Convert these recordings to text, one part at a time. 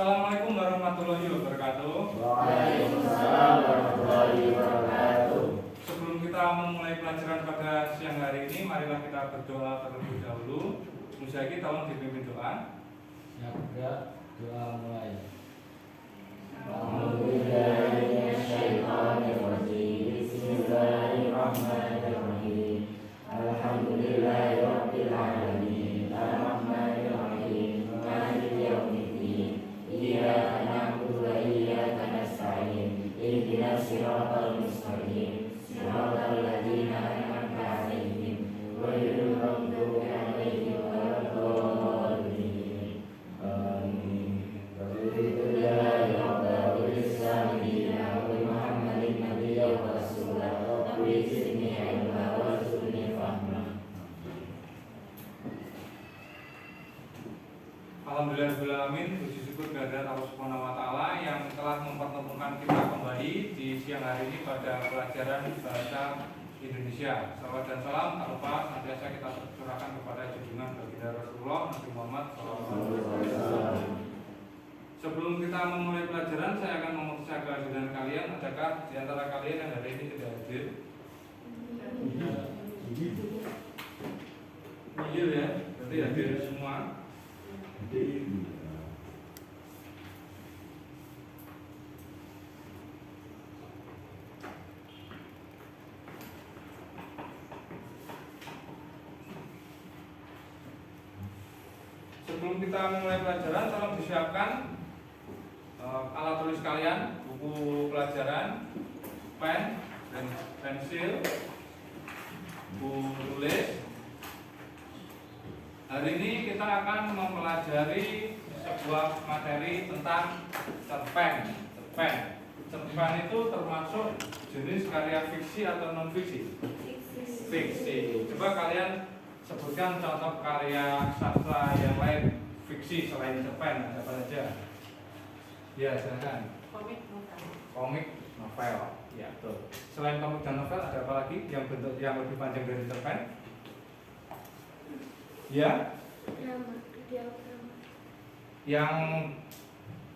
Assalamualaikum warahmatullahi wabarakatuh. Waalaikumsalam warahmatullahi wabarakatuh. Sebelum kita memulai pelajaran pada siang hari ini, marilah kita berdoa terlebih dahulu. Musyaki tolong dipimpin doa. Siap, doa mulai. Bismillahirrahmanirrahim. Alhamdulillahirabbil alamin. Arrahmanirrahim. Maliki yaumiddin. Iyyaka na'budu wa iyyaka nasta'in. Ihdinas siratal mustaqim. Siratal ladzina an'amta 'alaihim ghairil maghdubi 'alaihim waladdallin. Amin. Alhamdulillahi rabbil alamin. Muhammadin nabiyyan wa rasulah. Rabbi zidni ilma warzuqni fahma. Alhamdulillahirrahmanirrahim. Puji syukur kehadirat Allah Subhanahu wa taala yang telah mempertemukan kita kembali di siang hari ini pada pelajaran bahasa Indonesia. Salawat dan salam tak lupa senantiasa kita curahkan kepada junjungan baginda Rasulullah Nabi Muhammad SAW. Sebelum kita memulai pelajaran, saya akan memeriksa kehadiran kalian. Adakah di antara kalian yang hari ini tidak hadir? Iya ya, berarti hadir semua. Sebelum kita memulai pelajaran, tolong disiapkan alat tulis kalian, buku pelajaran, pen, dan pensil, buku tulis. Hari ini kita akan mempelajari sebuah materi tentang cerpen. Cerpen itu termasuk jenis karya fiksi atau non fiksi? Fiksi. Coba kalian sebutkan contoh karya sastra yang lain fiksi selain cerpen, ada apa saja? Ya, silakan. Komik, novel. Ya, betul. Selain komik dan novel, ada apa lagi yang bentuk yang lebih panjang dari cerpen? Ya? Yang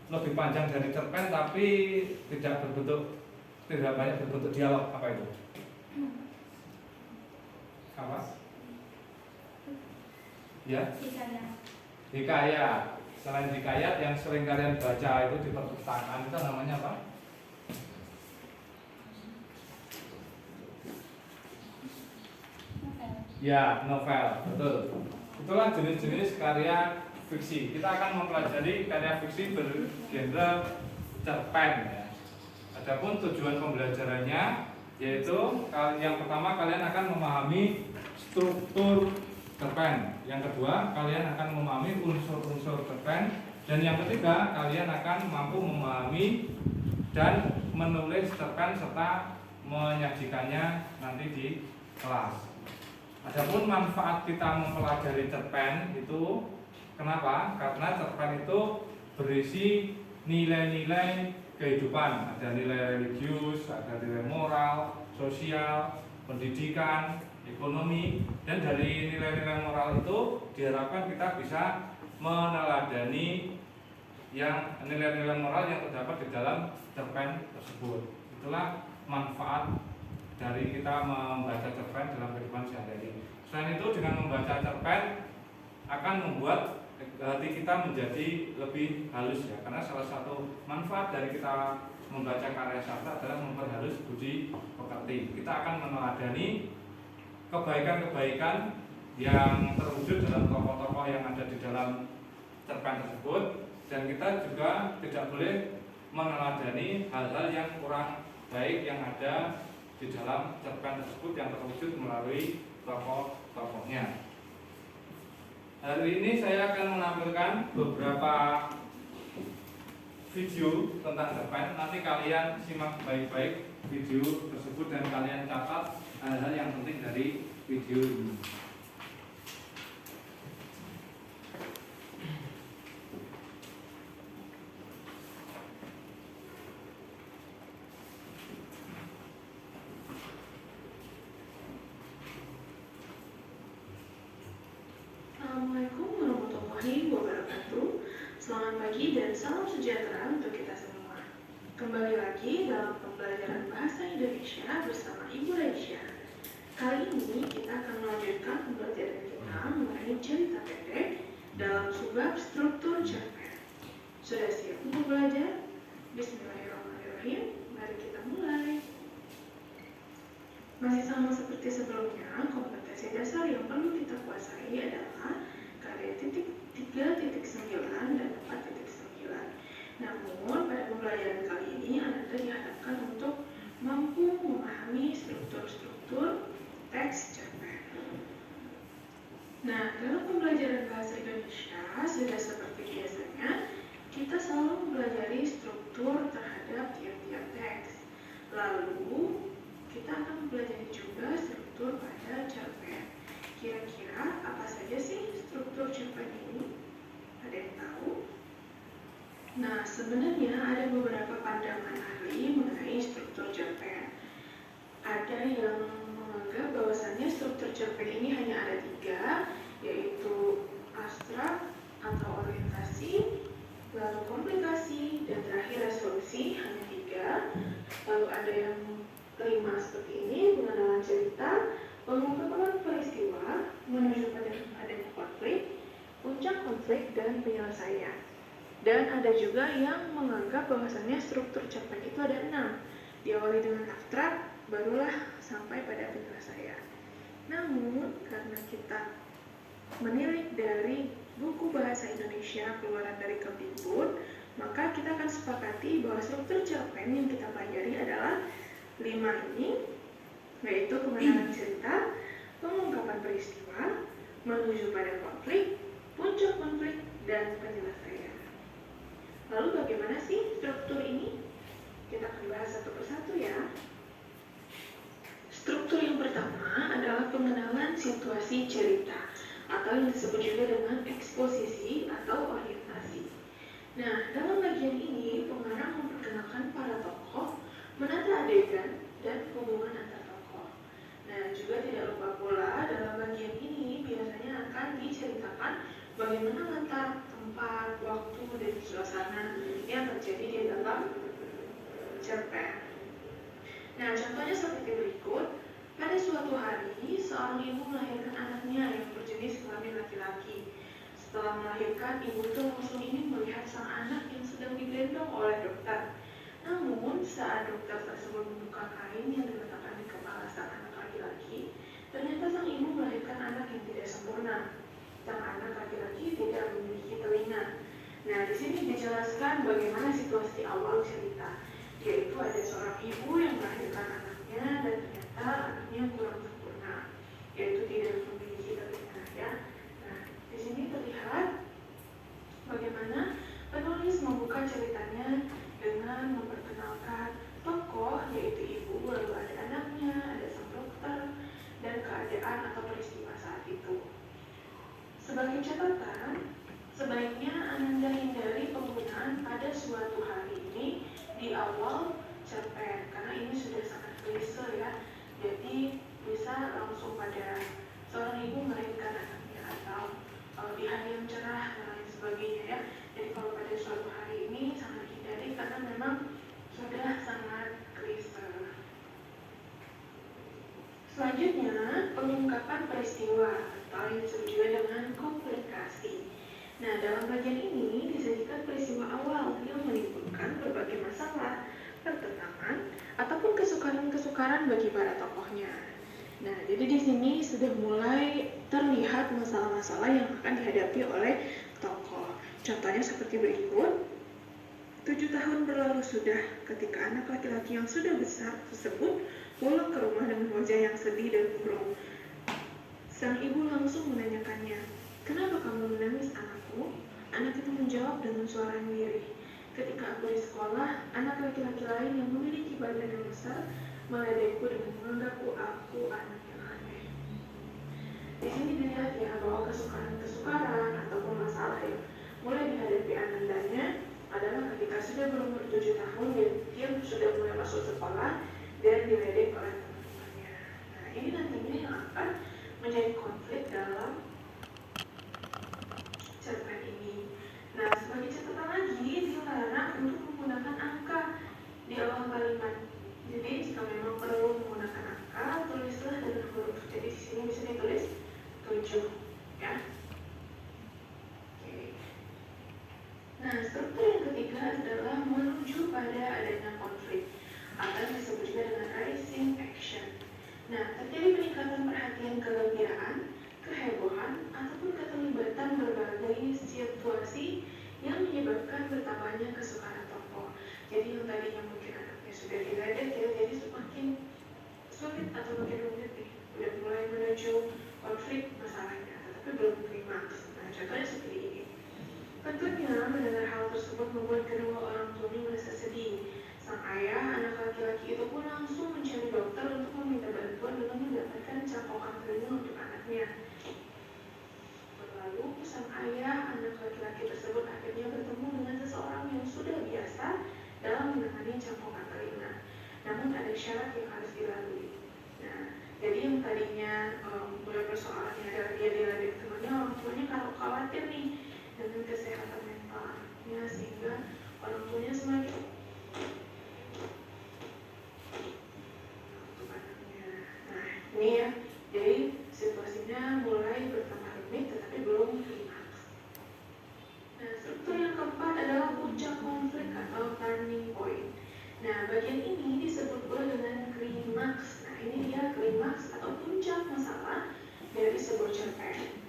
lebih panjang dari cerpen tapi tidak banyak berbentuk dialog, apa itu? Apa? Ya? Hikayat. Selain hikayat yang sering kalian baca itu di perpustakaan itu namanya apa? Ya, novel. Betul. Itulah jenis-jenis karya fiksi. Kita akan mempelajari karya fiksi bergenre cerpen ya. Adapun tujuan pembelajarannya yaitu yang pertama kalian akan memahami struktur cerpen. Yang kedua, kalian akan memahami unsur-unsur cerpen. Dan yang ketiga, kalian akan mampu memahami dan menulis cerpen serta menyajikannya nanti di kelas. Adapun manfaat kita mempelajari cerpen itu kenapa? Karena cerpen itu berisi nilai-nilai kehidupan. Ada nilai religius, ada nilai moral, sosial, pendidikan, ekonomi, dan dari nilai-nilai moral itu diharapkan kita bisa meneladani yang nilai-nilai moral yang terdapat di dalam cerpen tersebut. Itulah manfaat dari kita membaca cerpen dalam kehidupan sehari-hari. Selain itu, dengan membaca cerpen akan membuat hati kita menjadi lebih halus ya, karena salah satu manfaat dari kita membaca karya sastra adalah memperhalus budi pekerti. Kita akan meneladani kebaikan-kebaikan yang terwujud dalam tokoh-tokoh yang ada di dalam cerpen tersebut, dan kita juga tidak boleh meneladani hal-hal yang kurang baik yang ada di dalam cerpen tersebut yang terwujud melalui tokoh-tokohnya. Hari ini saya akan menampilkan beberapa video tentang cerpen. Nanti kalian simak baik-baik video tersebut dan kalian catat hal-hal yang penting dari video ini. Assalamualaikum warahmatullahi wabarakatuh. Selamat pagi dan salam sejahtera untuk kita semua. Kembali lagi dalam pembelajaran Bahasa Indonesia bersama Ibu Raisya. Kali ini kita akan melanjutkan pembelajaran kita mengenai cerita pendek dalam subbab struktur cerpen. Sudah siap untuk belajar? Bismillahirrahmanirrahim. Mari kita mulai. Masih sama seperti sebelumnya, kompetensi dasar yang perlu kita kuasai adalah karya 3.9 dan 4.9. Namun, pada pembelajaran kali ini Anda dihadapkan untuk mampu memahami struktur-struktur teks cerpen. Nah, dalam pembelajaran bahasa Indonesia, sudah seperti biasanya, kita selalu mempelajari struktur terhadap tiap-tiap teks. Lalu, kita akan mempelajari juga struktur pada cerpen. Kira-kira apa saja sih struktur cerpen ini? Ada yang tahu? Nah, sebenarnya ada beberapa pandangan ahli mengenai struktur cerpen. Ada yang menganggap bahwasannya struktur cerpen ini hanya ada 3, yaitu abstrak atau orientasi, lalu komplikasi, dan terakhir resolusi, hanya 3. Lalu ada yang 5 seperti ini, pengenalan cerita, pengungkapan peristiwa, menuju pada adanya konflik, puncak konflik, dan penyelesaian. Dan ada juga yang menganggap bahwasannya struktur cerpen itu ada 6, diawali dengan abstrak, barulah sampai pada penyelesaian. Namun, karena kita menilik dari buku Bahasa Indonesia keluaran dari Kemdikbud, maka kita akan sepakati bahwa struktur cerpen yang kita pelajari adalah 5 ini, yaitu pengenalan cerita, pengungkapan peristiwa, menuju pada konflik, puncak konflik, dan penyelesaian. Lalu bagaimana sih struktur ini? Kita akan bahas satu persatu ya. Struktur yang pertama adalah pengenalan situasi cerita, atau yang disebut juga dengan eksposisi atau orientasi. Nah, dalam bagian ini, pengarang memperkenalkan para tokoh, menata adegan, dan hubungan antar tokoh. Nah, juga tidak lupa pula dalam bagian ini biasanya akan diceritakan bagaimana latar, tempat, waktu, dan suasana yang terjadi di dalam cerpen. Nah, contohnya seperti berikut. Pada suatu hari, seorang ibu melahirkan anaknya yang berjenis kelamin laki-laki. Setelah melahirkan, ibu itu langsung ingin melihat sang anak yang sedang digendong oleh dokter. Namun, saat dokter tersebut membuka kain yang diletakkan di kepala sang anak laki-laki, ternyata sang ibu melahirkan anak yang tidak sempurna. Sang anak laki-laki tidak memiliki telinga. Nah, di sini dijelaskan bagaimana situasi awal cerita, yaitu ada seorang ibu yang melahirkan anaknya dan ternyata anaknya kurang sempurna, yaitu tidak memiliki telinga. Ya. Nah, di sini terlihat bagaimana penulis membuka ceritanya dengan memperkenalkan tokoh, yaitu ibu, lalu ada anaknya, ada sang dokter, dan keadaan atau peristiwa saat itu. Sebagai catatan, sebaiknya Anda hindari penggunaan pada suatu hari ini di awal cerpen, karena ini sudah sangat klise ya. Jadi bisa langsung pada seorang ibu melahirkan anaknya atau di hari yang cerah dan lain sebagainya ya. Jadi kalau pada suatu hari ini sangat hindari karena memang sudah sangat klise. Selanjutnya, pengungkapan peristiwa atau yang disebut juga dengan komplikasi. Nah, dalam bagian ini disajikan peristiwa awal yang menimbulkan berbagai masalah, pertentangan, ataupun kesukaran-kesukaran bagi para tokohnya. Nah, jadi di sini sudah mulai terlihat masalah-masalah yang akan dihadapi oleh tokoh. Contohnya seperti berikut. 7 tahun berlalu sudah ketika anak laki-laki yang sudah besar tersebut pulang ke rumah dengan wajah yang sedih dan murung. Sang ibu langsung menanyakannya, "Kenapa kamu menangis, anakku?" Anak itu menjawab dengan suara lirih, "Ketika aku di sekolah, anak laki-laki lain yang memiliki badan yang besar meledekku dengan menganggapku aku anak yang aneh." Di sini dilihat ya bahwa kesukaran-kesukaran ataupun masalah yang mulai dihadapi anandanya adalah ketika sudah berumur 7 tahun dan dia sudah mulai masuk sekolah dan diledek oleh teman-temannya. Nah, ini nantinya yang akan menjadi konflik dalam cerpen ini. Nah, sebagai Nah, struktur yang ketiga adalah menuju pada adanya konflik atau yang disebut juga dengan rising action. Nah, terjadi peningkatan perhatian kegembiraan, kehebohan, ataupun keterlibatan berbagai situasi yang menyebabkan bertambahnya kesukaan tokoh. Jadi yang tadinya mungkin anaknya sudah diledek ya, jadi semakin sulit atau makin rumit nih, udah mulai menuju konflik masalahnya, tetapi belum klimaks. Nah, contohnya seperti ini. Tentunya mendengar hal tersebut membuat kedua orang tuanya merasa sedih. Sang ayah, anak laki-laki itu pun langsung mencari dokter untuk meminta bantuan dengan mendapatkan cangkokan telinga untuk anaknya. Lalu sang ayah, anak laki-laki tersebut akhirnya bertemu dengan seseorang yang sudah biasa dalam menangani cangkokan telinga. Namun ada syarat yang harus dilalui. Nah, jadi yang tadinya mulai persoalannya adalah dia diladek temannya, orang tuanya kalau khawatir nih dengan kesehatan mentalnya, sehingga orang tuanya semakin untuk anaknya. Nah, ini ya, jadi situasinya mulai bertambah rumit tetapi belum klimaks. Nah, struktur yang keempat adalah puncak konflik atau turning point. Nah, bagian ini disebut pula dengan klimaks. Nah, ini dia klimaks atau puncak masalah dari sebuah cerpen.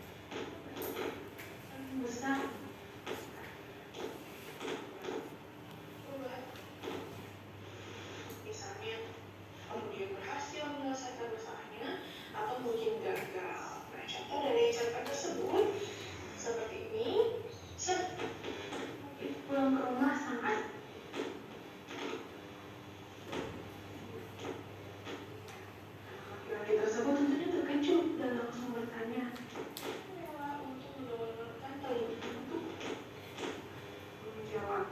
Besar. Misalnya, dia berhasil menyelesaikan masalahnya atau mungkin gagal. Nah, contoh dari cerpen tersebut seperti ini. Pulang ke rumah sang ayah. Laki-laki tersebut tentunya terkejut dan langsung bertanya, untuk mendapatkan telinga untuk menjawab.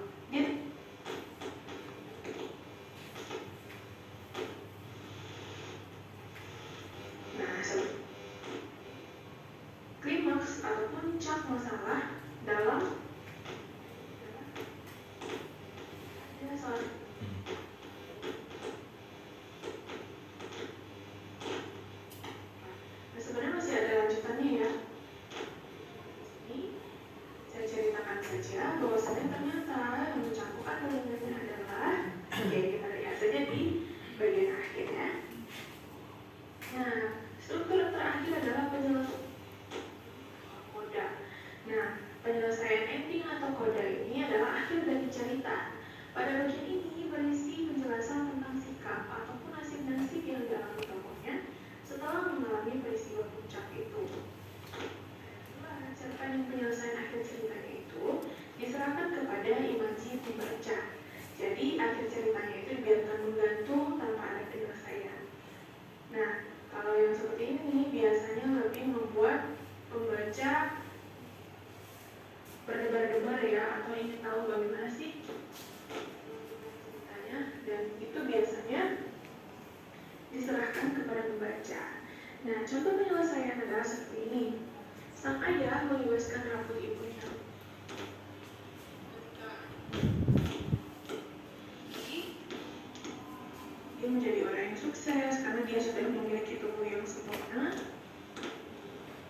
Nah, klimaks atau puncak masalah dalam sebenarnya masih ada lanjutannya ya. Ini saya ceritakan saja bahwasanya ternyata yang mencakupan telinganya adalah, oke, kita lihat saja di bagian akhir ya. Nah, struktur terakhir adalah penyelesaian koda. Nah, penyelesaian ending atau koda ini adalah akhir dari cerita. Pada bagian ini berisi penjelasan tentang sikap ataupun nasib-nasib yang dialami tokohnya setelah mengalami peristiwa puncak itu. Cerpen yang penyelesaian akhir ceritanya itu diserahkan kepada imaji pembaca. Jadi akhir ceritanya itu dibiarkan menggantung tanpa ada penyelesaian. Nah, kalau yang seperti ini biasanya lebih membuat pembaca berdebar-debar ya, atau ingin tahu bagaimana sih ceritanya, dan itu biasanya diserahkan kepada pembaca. Nah, contoh penyelesaian adalah seperti ini. Sang ayah membebaskan rambut ibunya. Dia menjadi orang yang sukses karena dia sudah memiliki tubuh yang sempurna.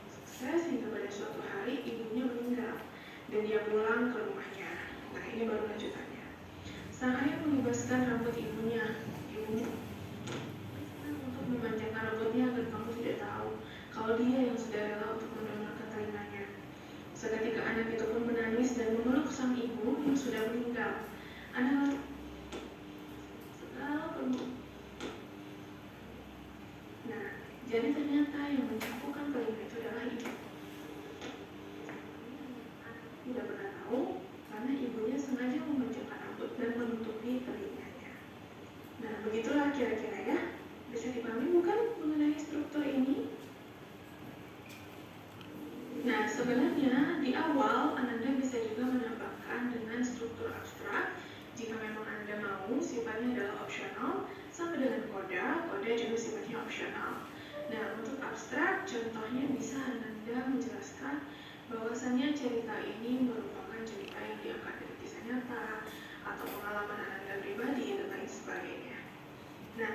Sukses hingga pada suatu hari ibunya meninggal dan dia pulang ke rumahnya. Nah, ini baru lanjutannya. Sang ayah membebaskan rambut ibunya. Ibunya untuk memanjangkan rambutnya agar kamu tidak tahu kalau dia yang sudah rela untuk mendonorkan telinganya. Seketika anak itu pun menangis dan memeluk sang ibu yang sudah meninggal. Anak Nah, jadi ternyata yang mencampurkan telinga itu adalah ibu. Tidak pernah tahu karena ibunya sengaja memanjangkan rambut dan menutupi telinganya. Nah, begitulah kira-kira ya. Bisa dipahami bukan mengenai struktur ini? Nah, sebenarnya di awal Ananda bisa juga menambahkan dengan struktur abstrak jika memang Anda mau, sifatnya adalah opsional, sama dengan koda juga sifatnya opsional. Nah, untuk abstrak, contohnya bisa Ananda menjelaskan bahwasannya cerita ini merupakan cerita yang diangkat dari kisah nyata atau pengalaman Ananda pribadi dan lain sebagainya. Nah,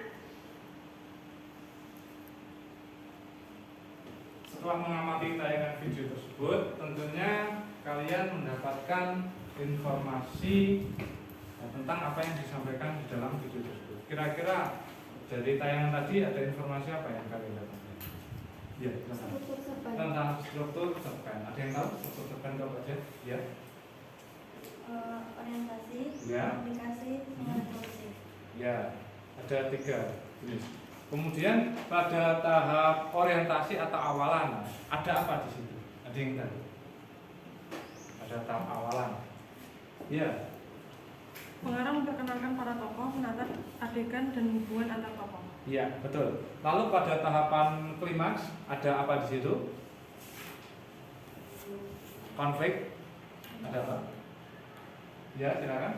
setelah mengamati tayangan video tersebut, tentunya kalian mendapatkan informasi tentang apa yang disampaikan di dalam video tersebut. Kira-kira dari tayangan tadi ada informasi apa yang kalian dapatkan? Ya, Struktur cerpen. tentang struktur cerpen. Ada yang tahu struktur cerpen itu apa aja? Ya. Orientasi, Ya. aplikasi, sama refleksi. Ya, ada 3 jenis. Kemudian pada tahap orientasi atau awalan, ada apa di situ? Ada yang tahu? Ada tahap awalan. Ya, Pengarang memperkenalkan para tokoh, menata adegan dan hubungan antar tokoh. iya betul. Lalu pada tahapan klimaks ada apa di situ? Konflik. Ada apa? Ya, silakan.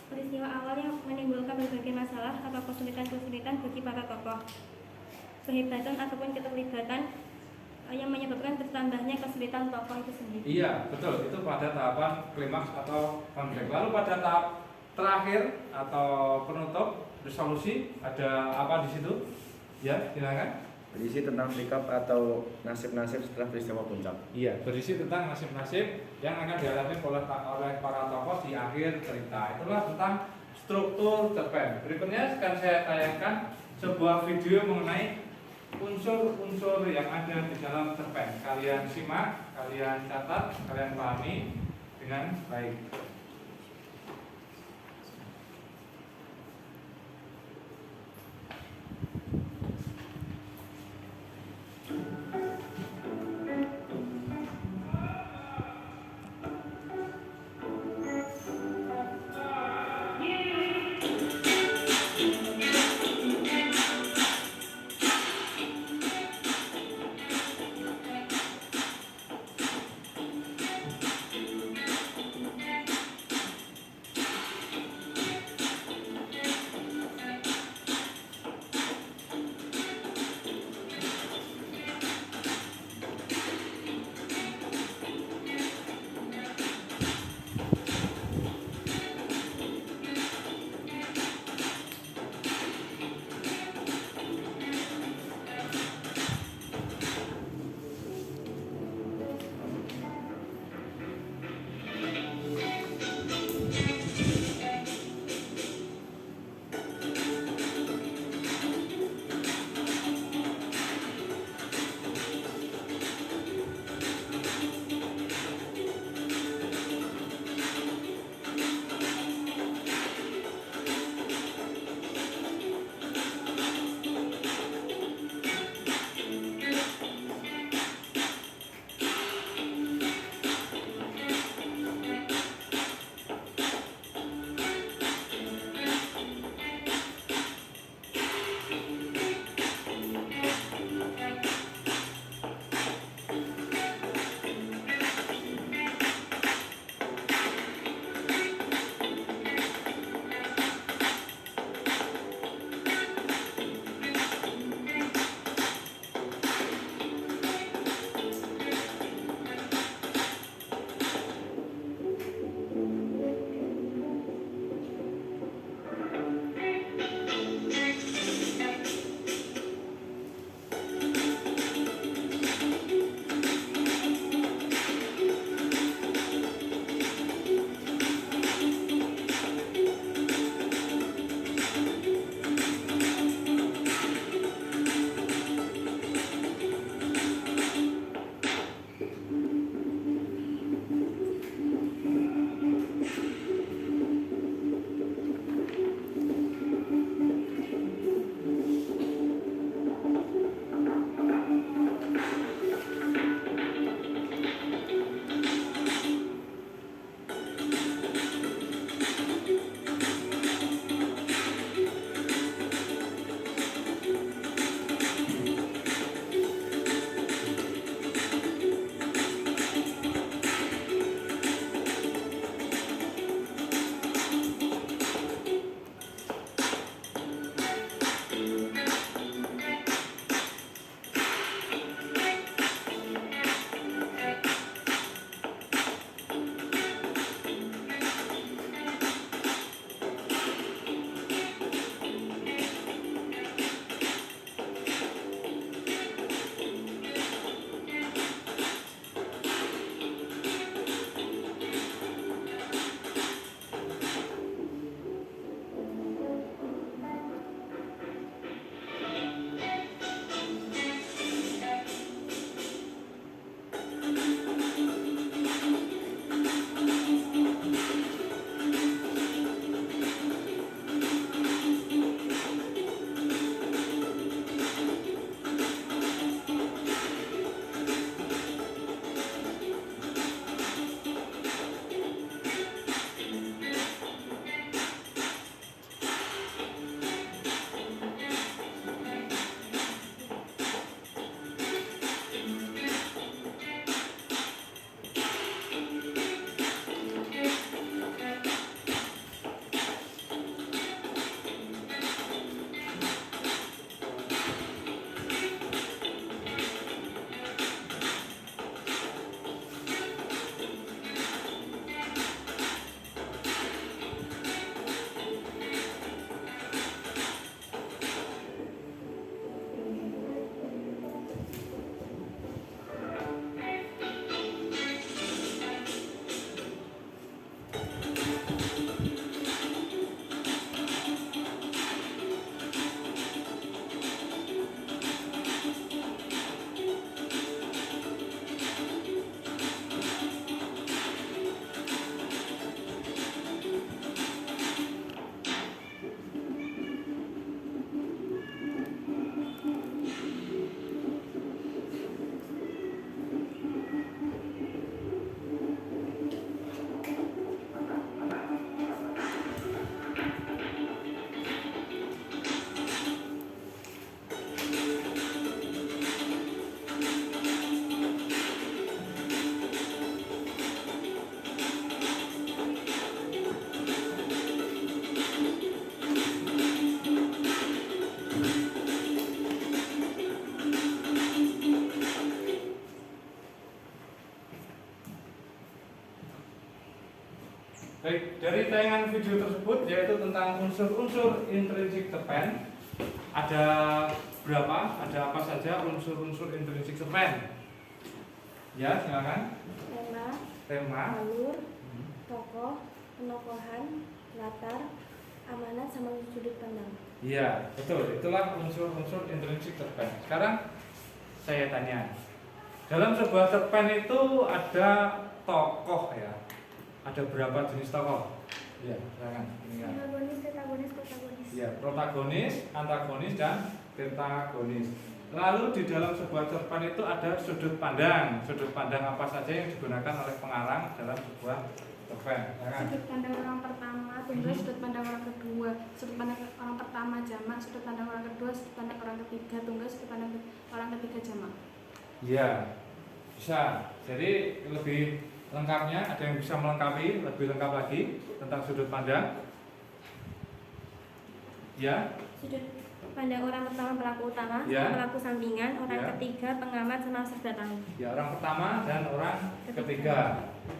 Peristiwa awal yang menimbulkan berbagai masalah atau kesulitan-kesulitan bagi para tokoh. Kehebatan ataupun keterlibatan yang menyebabkan bertambahnya kesulitan tokoh itu sendiri. Iya, betul. Itu pada tahapan klimaks atau konflik. Lalu pada tahap terakhir atau penutup resolusi ada apa di situ? Ya, silakan. Berisi tentang sikap atau nasib-nasib setelah peristiwa puncak. Iya, berisi tentang nasib-nasib yang akan dialami oleh para tokoh di akhir cerita. Itulah tentang struktur cerpen. Berikutnya akan saya tayangkan sebuah video mengenai unsur-unsur yang ada di dalam cerpen. Kalian simak, kalian catat, kalian pahami dengan baik. Baik, dari tayangan video tersebut yaitu tentang unsur-unsur intrinsik cerpen. Ada berapa? Ada apa saja unsur-unsur intrinsik cerpen? Ya, silakan. Tema, alur, tokoh, penokohan, latar, amanat, sama sudut pandang. iya, betul. Itulah unsur-unsur intrinsik cerpen. Sekarang saya tanya, dalam sebuah cerpen itu ada tokoh ya. Ada berapa jenis tokoh? Iya, silakan. Protagonis, antagonis, protagonis. Ya, protagonis, antagonis, dan pentagonis. Lalu di dalam sebuah cerpen itu ada sudut pandang. Sudut pandang apa saja yang digunakan oleh pengarang dalam sebuah cerpen? Silakan. Sudut pandang orang pertama, tunggal, sudut pandang orang kedua, sudut pandang orang pertama jamak, sudut pandang orang kedua, sudut pandang orang ketiga tunggal, sudut pandang orang ketiga jamak. Iya, bisa. Jadi lebih lengkapnya, ada yang bisa melengkapi lebih lengkap lagi tentang sudut pandang? Ya, Sudut pandang orang pertama pelaku utama, Ya. pelaku sampingan, orang Ya. ketiga pengamat, sama serba tahu. ya, orang pertama dan orang ketiga.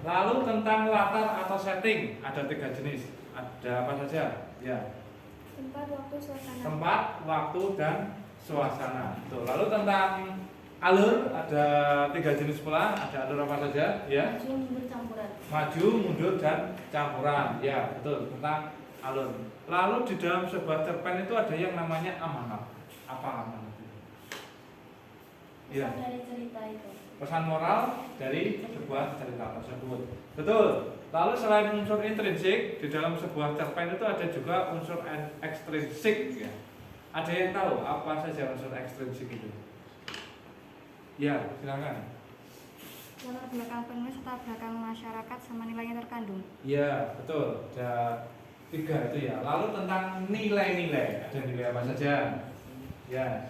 Lalu tentang latar atau setting ada 3 jenis. Ada apa saja? Ya, Tempat, waktu, suasana. tempat, waktu, dan suasana. Tuh. Lalu tentang alur ada 3 jenis pula. Ada alur apa saja? Ya, Maju, mundur, campuran. maju, mundur, dan campuran. Ya, betul, tentang alur. Lalu di dalam sebuah cerpen itu ada yang namanya amanat. Apa amanat itu? Ya, Dari cerita itu. pesan moral dari sebuah cerita tersebut. Betul. Lalu selain unsur intrinsik, di dalam sebuah cerpen itu ada juga unsur ekstrinsik. Ya. Ada yang tahu apa saja unsur ekstrinsik itu? Ya, silakan. Latar belakang penulis, latar belakang masyarakat, sama nilainya terkandung. Ya, betul. Ada 3 itu ya. Lalu tentang nilai-nilai, ada nilai apa saja? Ya,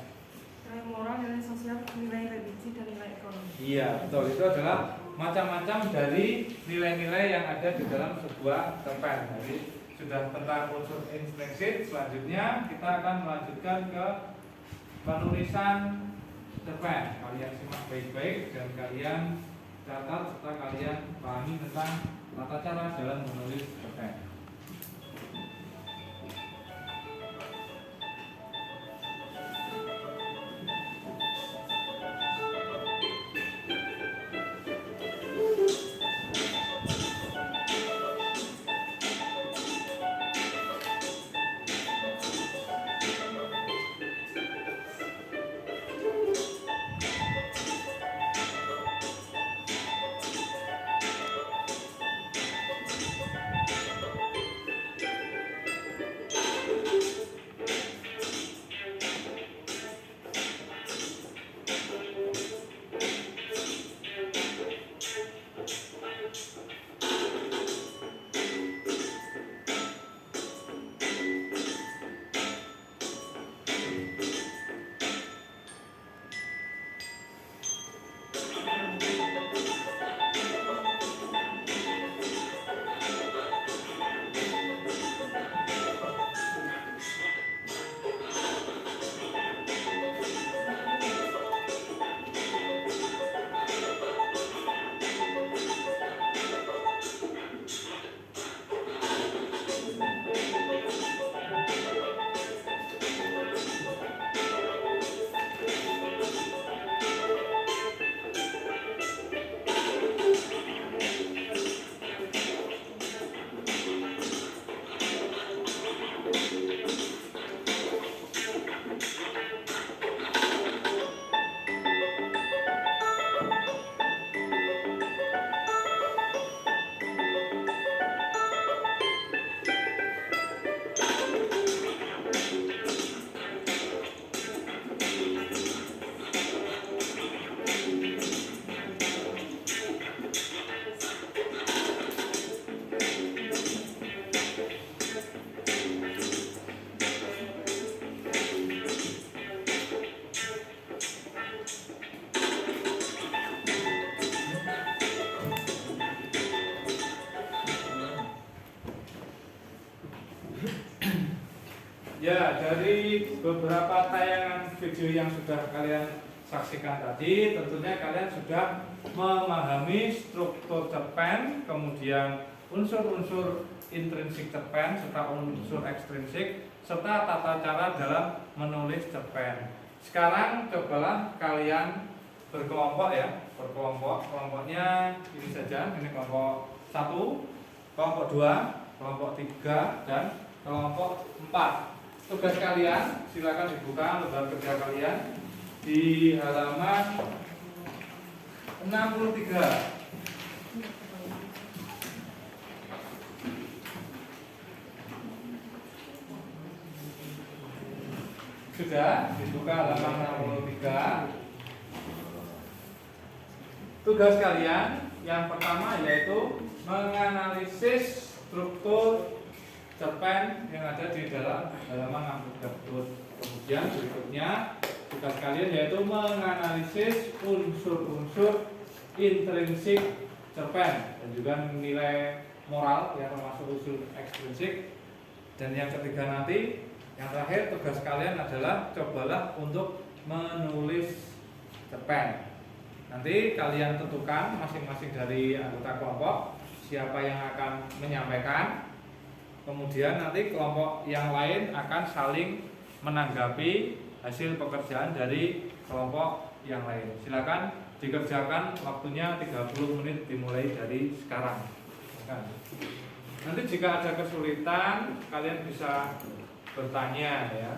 Nilai moral, nilai sosial, nilai religi, dan nilai ekonomi. iya, betul. Itu adalah macam-macam dari nilai-nilai yang ada di dalam sebuah cerpen. Jadi sudah tentang unsur intrinsik. Selanjutnya kita akan melanjutkan ke penulisan cerpen. Kalian simak baik-baik dan kalian catat serta kalian pahami tentang tata cara dalam menulis cerpen. Ya, dari beberapa tayangan video yang sudah kalian saksikan tadi, tentunya kalian sudah memahami struktur cerpen, kemudian unsur-unsur intrinsik cerpen serta unsur ekstrinsik serta tata cara dalam menulis cerpen. Sekarang cobalah kalian berkelompok ya, kelompoknya ini saja, ini kelompok 1, kelompok 2, kelompok 3 dan kelompok 4. Tugas kalian silakan dibuka lembar kerja kalian di halaman 63. Sudah dibuka halaman 63. Tugas kalian yang pertama yaitu menganalisis struktur cerpen yang ada di dalam halaman 63. Kemudian berikutnya tugas kalian yaitu menganalisis unsur-unsur intrinsik cerpen dan juga nilai moral yang termasuk unsur ekstrinsik. Dan yang ketiga nanti, yang terakhir tugas kalian adalah cobalah untuk menulis cerpen. Nanti kalian tentukan masing-masing dari anggota kelompok siapa yang akan menyampaikan. Kemudian nanti kelompok yang lain akan saling menanggapi hasil pekerjaan dari kelompok yang lain. Silakan dikerjakan, waktunya 30 menit dimulai dari sekarang. Nanti jika ada kesulitan kalian bisa bertanya ya.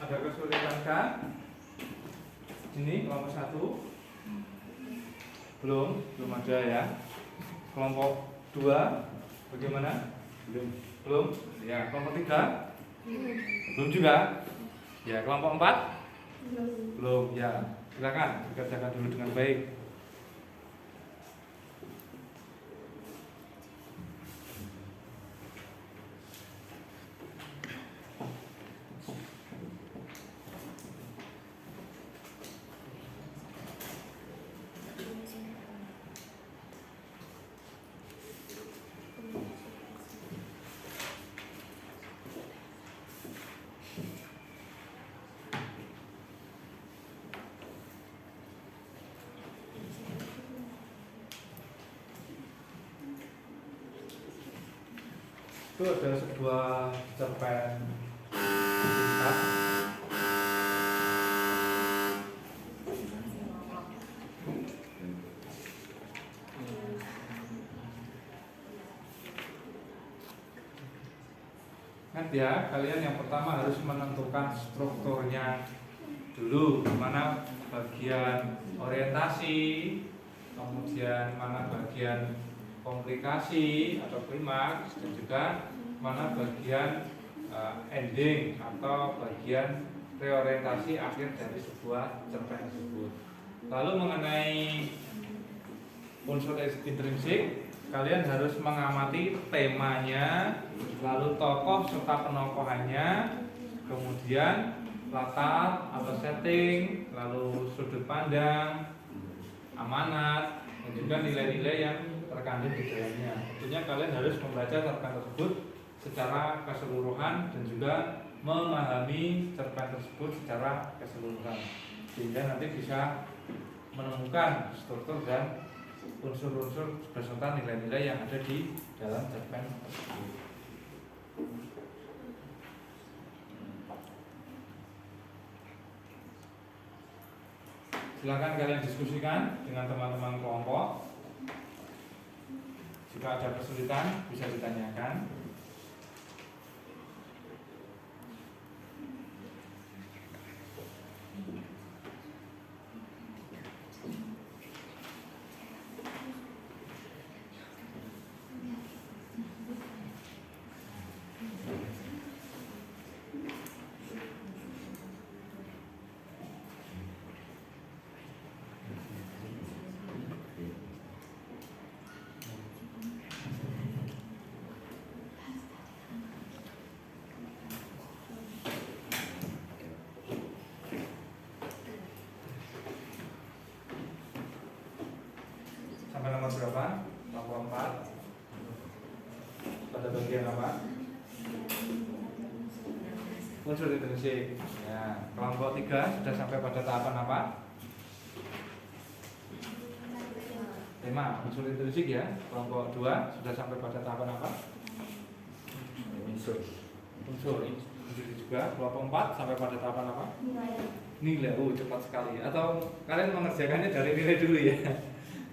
Ada kesulitan kan? Ini kelompok 1 belum ada ya. Kelompok 2 bagaimana? Belum. Ya, kelompok 3 belum juga. Ya, kelompok 4 belum. Ya, silakan dikerjakan dulu dengan baik. Itu ada sebuah cerpen singkat. Ingat ya, kalian yang pertama harus menentukan strukturnya dulu, mana bagian orientasi, kemudian mana bagian komplikasi atau klimaks, dan juga mana bagian ending atau bagian reorientasi akhir dari sebuah cerpen tersebut. Lalu mengenai unsur intrinsik, kalian harus mengamati temanya, lalu tokoh serta penokohannya, kemudian latar atau setting, lalu sudut pandang, amanat, dan juga nilai-nilai yang terkandung di dalamnya. Tentunya kalian harus membaca cerpen tersebut secara keseluruhan dan juga memahami cerpen tersebut secara keseluruhan, sehingga nanti bisa menemukan struktur dan unsur-unsur beserta nilai-nilai yang ada di dalam cerpen tersebut. Silakan kalian diskusikan dengan teman-teman kelompok. Jika ada kesulitan bisa ditanyakan. berapa? Kelompok 4 pada bagian apa? Unsur intrinsik. Ya, kelompok 3 sudah sampai pada tahapan apa? 5 unsur intrinsik ya. Kelompok 2 sudah sampai pada tahapan apa? Unsur. Unsur juga. Kelompok 4 sampai pada tahapan apa? Nilai. Cepat sekali. Atau kalian mengerjakannya dari nilai dulu ya.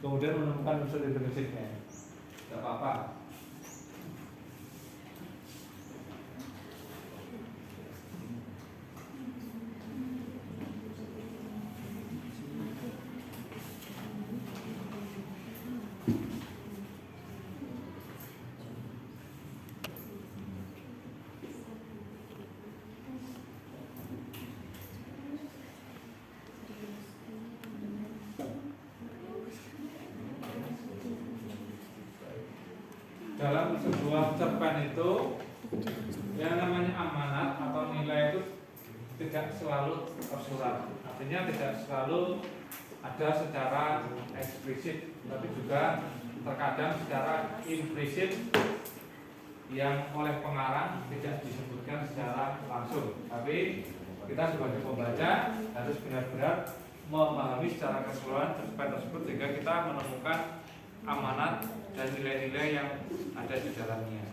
Kemudian menemukan unsur intrinsiknya. Tidak apa-apa. Dalam sebuah cerpen itu yang namanya amanat atau nilai itu tidak selalu tersurat, artinya tidak selalu ada secara eksplisit, tapi juga terkadang secara implisit yang oleh pengarang tidak disebutkan secara langsung, tapi kita sebagai pembaca harus benar-benar memahami secara keseluruhan cerpen tersebut sehingga kita menemukan amanat dan nilai-nilai yang ada di dalamnya.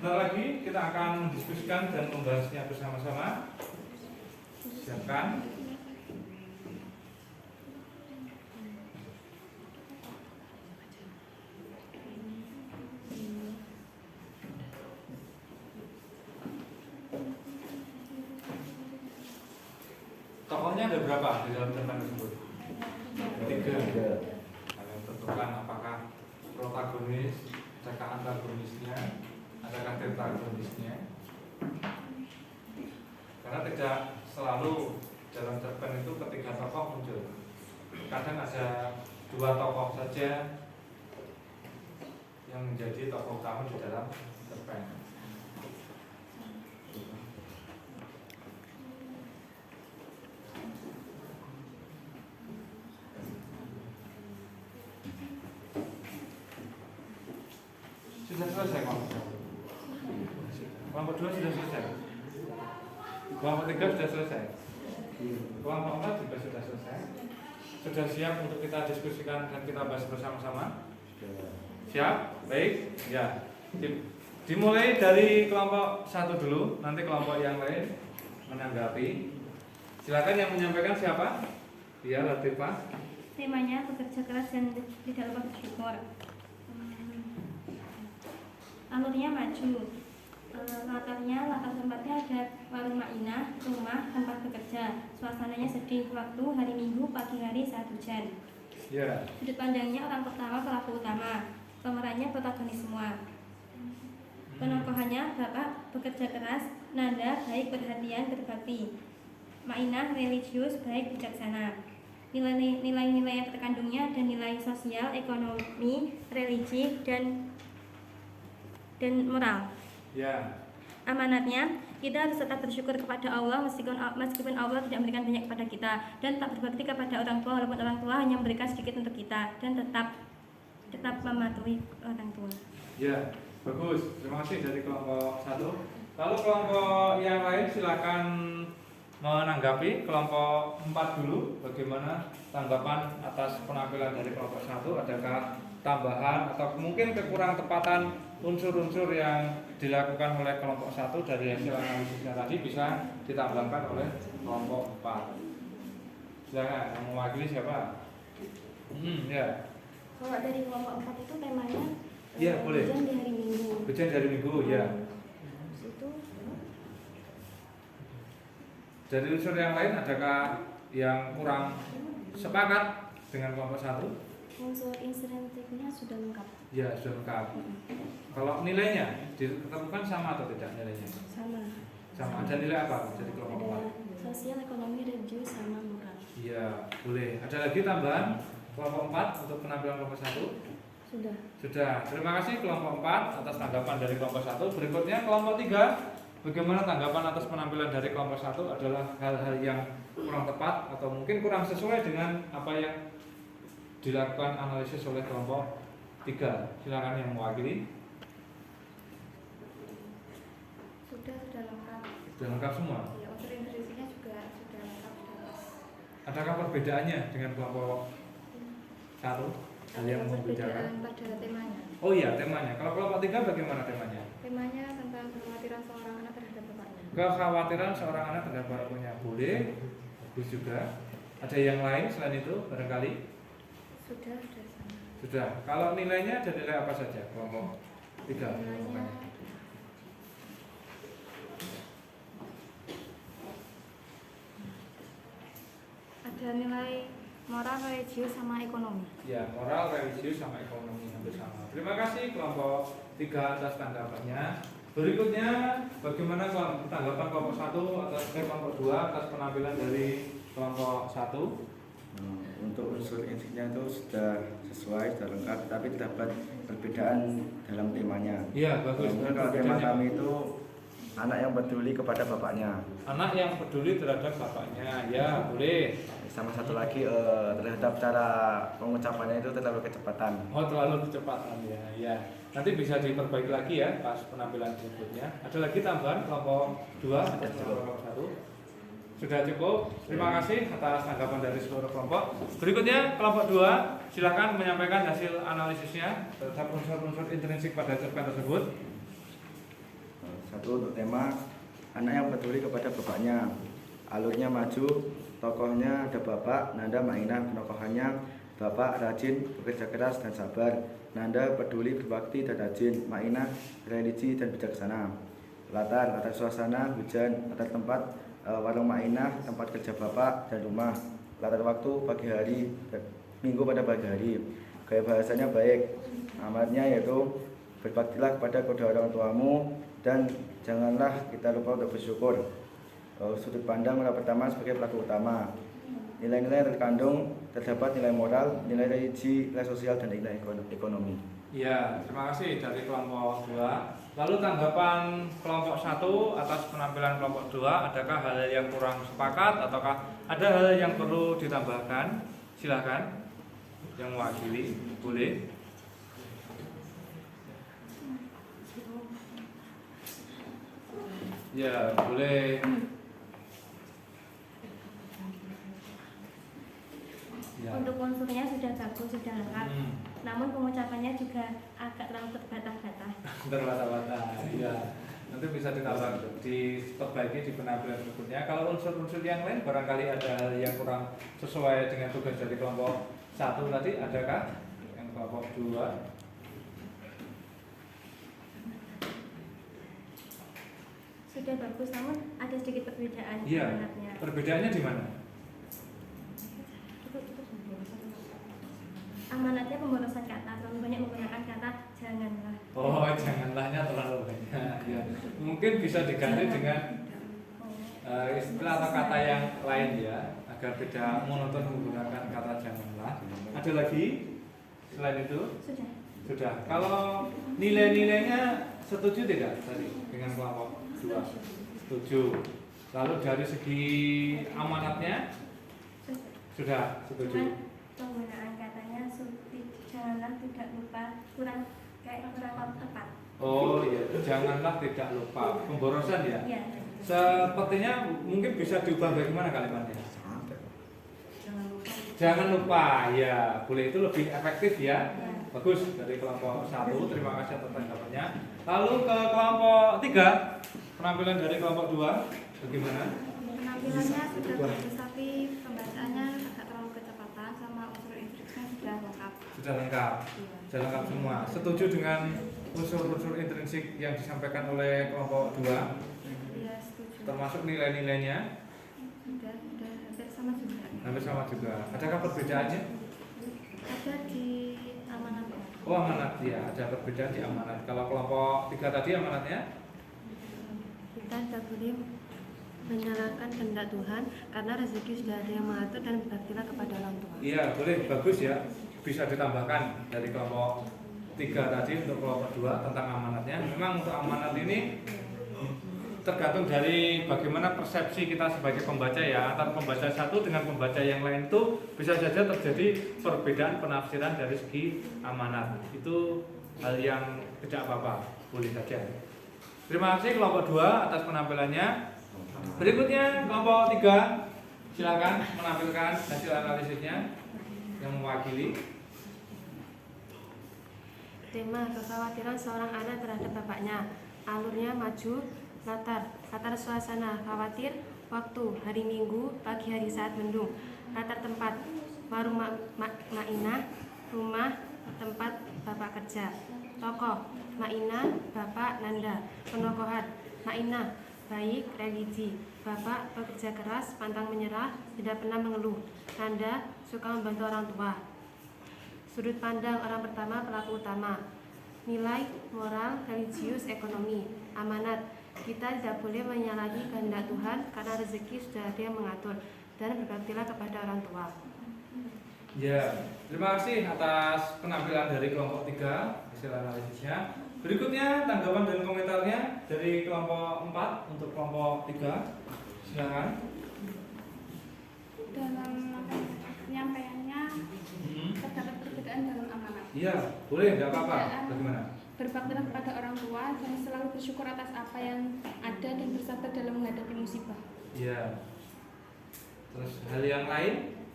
Sebentar lagi kita akan mendiskusikan dan membahasnya bersama-sama. Siapkan. Tokohnya ada berapa di dalam cerpen tersebut? 3. Kalian tentukan apakah protagonis, adakah antagonisnya, adakah antagonisnya. Karena tidak selalu dalam cerpen itu ketiga tokoh muncul. Kadang ada 2 tokoh saja yang menjadi tokoh utama di dalam cerpen. Sudah selesai kelompok 2 sudah selesai, kelompok 3 sudah selesai, kelompok 4 juga sudah selesai. Sudah siap untuk kita diskusikan dan kita bahas bersama-sama? Siap? Baik? Ya. Dimulai dari kelompok 1 dulu, nanti kelompok yang lain menanggapi. Silakan yang menyampaikan siapa? Ya, Latifah. Temanya bekerja keras dan tidak lupa bersyukur. Alurnya maju. Latar tempatnya ada warung Ma'inah, rumah tempat bekerja. Suasananya sedih, waktu hari Minggu pagi hari saat hujan. Ya. Sudut pandangnya orang pertama pelaku utama, pemerannya protagonis semua. Penokohannya bapak bekerja keras, Nada baik perhatian berbakti. Mainah religius baik bijaksana. Nilai-nilai yang terkandungnya dan nilai sosial, ekonomi, religi dan moral. Ya. Amanatnya, kita harus tetap bersyukur kepada Allah meskipun Allah tidak memberikan banyak kepada kita, dan tetap berbakti kepada orang tua walaupun orang tua hanya memberikan sedikit untuk kita, dan tetap mematuhi orang tua. Ya, bagus. Terima kasih dari kelompok 1. Lalu kelompok yang lain silakan menanggapi. Kelompok 4 dulu, bagaimana tanggapan atas penampilan dari kelompok 1? Adakah tambahan atau mungkin kekurang tepatan unsur-unsur yang dilakukan oleh kelompok 1 dari hasil analisisnya tadi bisa ditambahkan oleh kelompok 4? Silakan, yang mewakili siapa? Ya. Kalau dari kelompok 4 itu temanya Iya, boleh. hujan di hari Minggu. Hujan dari Minggu, ya. Itu Dari unsur yang lain adakah yang kurang sepakat dengan kelompok 1? unsur insentifnya sudah lengkap. Ya, sudah lengkap. Kalau nilainya ditemukan sama atau tidak nilainya? Sama. Sama. Ada nilai apa dari kelompok Ada 4? sosial, ekonomi, religius sama moral. Iya, boleh. Ada lagi tambahan kelompok 4 untuk penampilan kelompok 1? Sudah. Sudah. Terima kasih kelompok 4 atas tanggapan dari kelompok 1. Berikutnya kelompok 3. Bagaimana tanggapan atas penampilan dari kelompok 1? Adalah hal-hal yang kurang tepat atau mungkin kurang sesuai dengan apa yang dilakukan analisis oleh kelompok 3. Silakan yang mewakili. Sudah lengkap. Sudah lengkap semua. Ya, unsur insentifnya juga sudah lengkap, sudah pas. Adakah perbedaannya dengan kelompok 1? Hal yang membedakan. Pada temanya. Oh iya, temanya. Kalau kelompok 3 bagaimana temanya? Temanya tentang kekhawatiran seorang anak terhadap bapaknya. Kekhawatiran seorang anak terhadap bapaknya. Boleh. Bagus juga. Ada yang lain selain itu barangkali? Sudah sama. Sudah. Kalau nilainya ada nilai apa saja kelompok 3? Nilainya ada nilai moral, religius sama ekonomi. Ya, moral, religius sama ekonomi hampir sama. Terima kasih kelompok 3 atas tanggapannya. Berikutnya bagaimana tanggapan kelompok 1 atas kelompok 2 atas penampilan dari kelompok 1? Untuk unsur intinya itu sudah sesuai, sudah lengkap, tapi terdapat perbedaan dalam temanya. Iya, bagus. Mungkin kalau tema kami itu anak yang peduli kepada bapaknya. Anak yang peduli terhadap bapaknya, ya boleh. Sama satu lagi terhadap cara pengucapannya itu terlalu kecepatan. Oh, terlalu kecepatan ya, ya. Nanti bisa diperbaiki lagi ya pas penampilan berikutnya. Ada lagi tambahan kelompok 2 atau kelompok 1? Sudah cukup. Terima kasih atas tanggapan dari seluruh kelompok. Berikutnya kelompok 2, silakan menyampaikan hasil analisisnya terhadap unsur-unsur intrinsik pada cerpen tersebut. Satu untuk tema anak yang peduli kepada bapaknya. Alurnya maju, tokohnya ada bapak, Nanda Mainah, penokohannya bapak rajin, bekerja keras dan sabar. Nanda peduli, berbakti dan rajin. Mainah religi dan bijaksana. Latar suasana, hujan. Latar tempat warung Mainah, tempat kerja bapak dan rumah. Latar waktu pagi hari, minggu pada pagi hari. Gaya bahasanya baik. Amatnya yaitu berbaktilah kepada kedua orang tuamu dan janganlah kita lupa untuk bersyukur. Sudut pandang moral pertama sebagai pelaku utama. Nilai-nilai yang terkandung terdapat nilai moral, nilai religi, nilai sosial dan nilai ekonomi. Ya, terima kasih dari kelompok 2. Lalu tanggapan kelompok 1 atas penampilan kelompok 2, adakah hal yang kurang sepakat ataukah ada hal yang perlu ditambahkan? Silakan yang mewakili, boleh. Ya, boleh. Ya. Untuk unsurnya sudah bagus, sudah lengkap. Namun pengucapannya juga agak terlalu terbata-bata. Terbata-bata, ya. Nanti bisa diperbaiki di penampilan berikutnya. Kalau unsur-unsur yang lain barangkali ada hal yang kurang sesuai dengan tugas dari kelompok 1 tadi, adakah? Yang kelompok 2? Sudah bagus, namun ada sedikit perbedaan. Iya. Sebenarnya. Perbedaannya di mana? Amanatnya pemborosan kata, terlalu banyak menggunakan kata janganlah. Oh, janganlahnya terlalu banyak. Ya. mungkin bisa diganti dengan istilah atau kata yang lain ya, agar tidak monoton menggunakan kata janganlah. Ada lagi selain itu? Sudah. Kalau nilai-nilainya setuju tidak tadi dengan kelompok 2? Setuju. Lalu dari segi amanatnya sudah setuju. Penggunaan katanya janganlah tidak lupa, kurang tepat. Oh iya, janganlah tidak lupa. Pemborosan ya? Iya. Sepertinya mungkin bisa diubah bagaimana kalimatnya? Jangan lupa, ya boleh, itu lebih efektif ya. Bagus dari kelompok 1, terima kasih atas tanggapannya. Lalu ke kelompok 3, penampilan dari kelompok 2 bagaimana? Penampilannya sudah bagus tapi pembacaannya agak terlalu kecepatan, sama unsur intrinsik sudah lengkap. Sudah lengkap, sudah lengkap semua. Setuju dengan unsur-unsur intrinsik yang disampaikan oleh kelompok 2, Iya, setuju. termasuk nilai-nilainya? Sudah hampir sama juga. Hampir sama juga. Adakah perbedaannya? Ada di amanat. Oh amanat, ya ada perbedaan di amanat. Kalau kelompok 3 tadi amanatnya? Kita tidak boleh menyalahkan kehendak Tuhan karena rezeki sudah ada yang mengatur dan berbaktilah kepada orang tua. Iya boleh, bagus ya. Bisa ditambahkan dari kelompok 3 tadi untuk kelompok 2 tentang amanatnya. Memang untuk amanat ini tergantung dari bagaimana persepsi kita sebagai pembaca ya. Antara pembaca satu dengan pembaca yang lain itu bisa saja terjadi perbedaan penafsiran dari segi amanat. Itu hal yang tidak apa-apa, boleh saja. Terima kasih kelompok 2 atas penampilannya. Berikutnya kelompok 3, silakan menampilkan hasil analisisnya yang mewakili. Tema kekhawatiran seorang anak terhadap bapaknya. Alurnya maju. Latar suasana khawatir. Waktu hari Minggu, pagi hari saat mendung. Latar tempat warung Mainah, rumah tempat bapak kerja. Tokoh Mainah, bapak Nanda. Penokohan Mainah, baik, religi. Bapak bekerja keras, pantang menyerah, tidak pernah mengeluh. Nanda suka membantu orang tua. Sudut pandang orang pertama, pelaku utama. Nilai, moral, religius, ekonomi. Amanat, kita tidak boleh menyalahi kehendak Tuhan karena rezeki sudah ada yang mengatur, dan berbaktilah kepada orang tua. Ya, terima kasih atas penampilan dari kelompok 3 hasil analisisnya. Berikutnya tanggapan dan komentarnya dari kelompok 4 untuk kelompok 3. Silakan. Dalam penyampaiannya terdapat perbedaan dalam amanat. Iya, boleh, tidak apa-apa. Bagaimana? Berbaktilah kepada orang tua dan selalu bersyukur atas apa yang ada dan bersabar dalam menghadapi musibah. Iya. Terus hal yang lain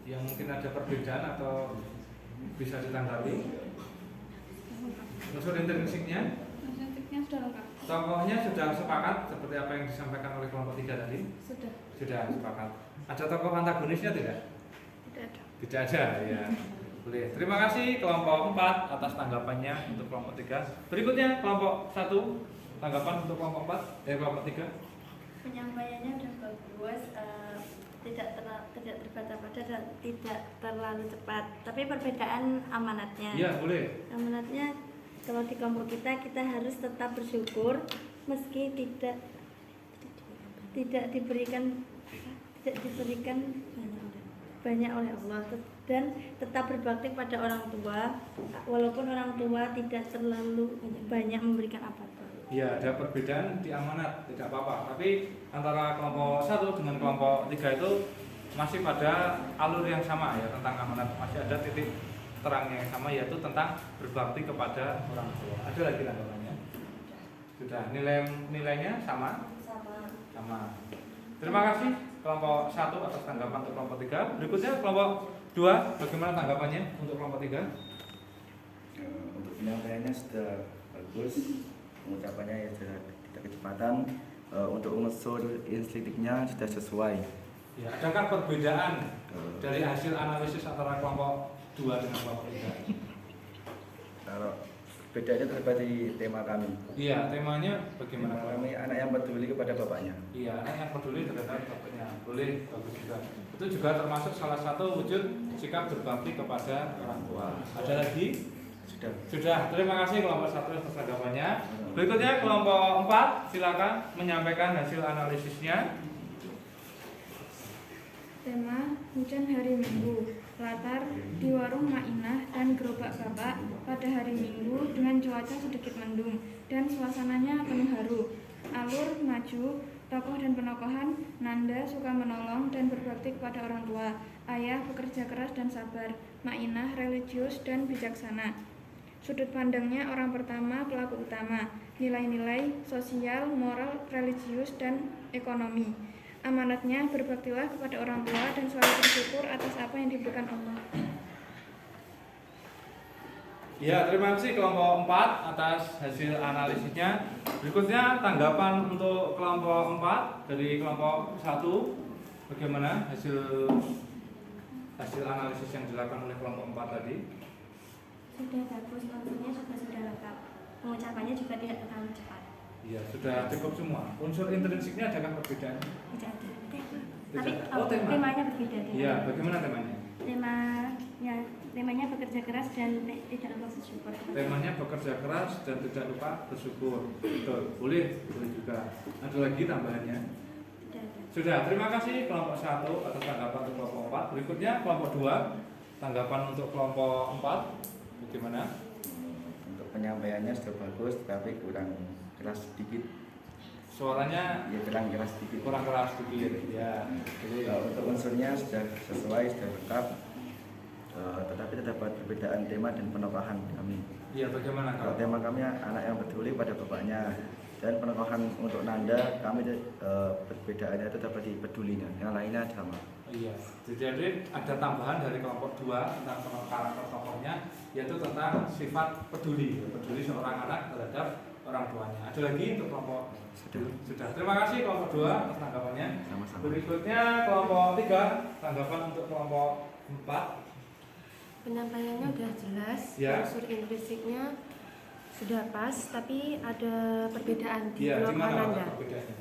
yang mungkin ada perbedaan atau bisa ditanggapi? Unsur intrinsiknya? Intrinsiknya sudah lengkap. Tokohnya sudah sepakat seperti apa yang disampaikan oleh kelompok 3 tadi? Sudah. Sudah sepakat. Ada tokoh antagonisnya tidak? Tidak ada. Tidak ada, ya. Boleh. Terima kasih kelompok 4 atas tanggapannya untuk kelompok 3. Berikutnya kelompok 1, tanggapan untuk kelompok 4 dari kelompok 3. Penyampaiannya sudah bagus, tidak terbaca-baca dan tidak terlalu cepat. Tapi perbedaan amanatnya. Iya, boleh. Amanatnya kalau di kelompok kita harus tetap bersyukur meski tidak diberikan banyak oleh Allah, dan tetap berbakti pada orang tua walaupun orang tua tidak terlalu banyak memberikan apa-apa. Ya, ada perbedaan di amanat, tidak apa-apa. Tapi antara kelompok 1 dengan kelompok 3 itu masih pada alur yang sama ya tentang amanat. Masih ada titik terangnya yang sama, yaitu tentang berbakti kepada orang tua. Ada lagi tanggapannya? Sudah. Nilainya sama? Sama. Terima kasih kelompok 1 atas tanggapan untuk kelompok 3. Berikutnya kelompok 2, bagaimana tanggapannya untuk kelompok 3? Untuk penyampaiannya sudah bagus, pengucapannya ya sudah tidak kecepatan, untuk unsur instinknya sudah sesuai. Ya, adakah perbedaan dari hasil analisis antara kelompok 2 dengan kelompok 3? Kalau bedanya terdapat di tema kami. Iya, temanya bagaimana? Kami anak yang peduli kepada bapaknya. Iya, anak yang peduli terhadap bapaknya. Boleh, bagus juga. Itu juga termasuk salah satu wujud sikap berbakti kepada orang tua. Ada lagi? Sudah, terima kasih kelompok 1 atas tanggapannya. Berikutnya kelompok 4, silakan menyampaikan hasil analisisnya. Tema hujan hari Minggu. Latar di warung Mainah dan gerobak bapak pada hari Minggu dengan cuaca sedikit mendung dan suasananya penuh haru. Alur maju, tokoh dan penokohan. Nanda suka menolong dan berbakti kepada orang tua. Ayah bekerja keras dan sabar. Mainah religius dan bijaksana. Sudut pandangnya orang pertama pelaku utama. Nilai-nilai sosial, moral, religius, dan ekonomi. Amanatnya berbaktilah kepada orang tua dan selalu bersyukur atas apa yang diberikan Allah. Ya, terima kasih kelompok 4 atas hasil analisisnya. Berikutnya tanggapan untuk kelompok 4 dari kelompok 1. Bagaimana hasil analisis yang dilakukan oleh kelompok 4 tadi? Sudah bagus, unsurnya juga sudah lengkap. Pengucapannya juga tidak terlalu cepat. Iya, sudah cukup semua. Unsur intrinsiknya adakah perbedaan? Tidak ada. Tidak. Tapi Tema. temanya berbeda. Iya, bagaimana temanya? Temanya bekerja keras dan tidak lupa bersyukur. Temanya bekerja keras dan tidak lupa bersyukur. Betul, boleh juga. Ada lagi tambahannya? Tidak ada. Sudah, terima kasih kelompok 1 atas tanggapan untuk kelompok 4. Berikutnya kelompok 2, tanggapan untuk kelompok 4. Bagaimana? Untuk penyampaiannya sudah bagus, tapi kurang keras sedikit. Suaranya Ya kurang keras sedikit. kurang keras sedikit. Ya. Jadi untuk unsurnya sudah sesuai, sudah lengkap. Tetapi terdapat perbedaan tema dan penokohan kami. Iya, bagaimana Kalau tema kami anak yang peduli pada bapaknya, dan penokohan untuk Nanda kami perbedaannya itu dapat di pedulinya, yang lainnya sama. Iya, jadi ada tambahan dari kelompok 2 tentang karakter tokohnya, yaitu tentang sifat peduli seorang anak terhadap orang tuanya. Ada lagi untuk kelompok sudah. Terima kasih kelompok 2 atas tanggapannya. Sama-sama. Berikutnya kelompok 3, tanggapan untuk kelompok 4. Penyampaiannya sudah jelas, Ya. unsur intrinsiknya sudah pas, tapi ada perbedaan di Iya, di penokohan mana Anda. perbedaannya?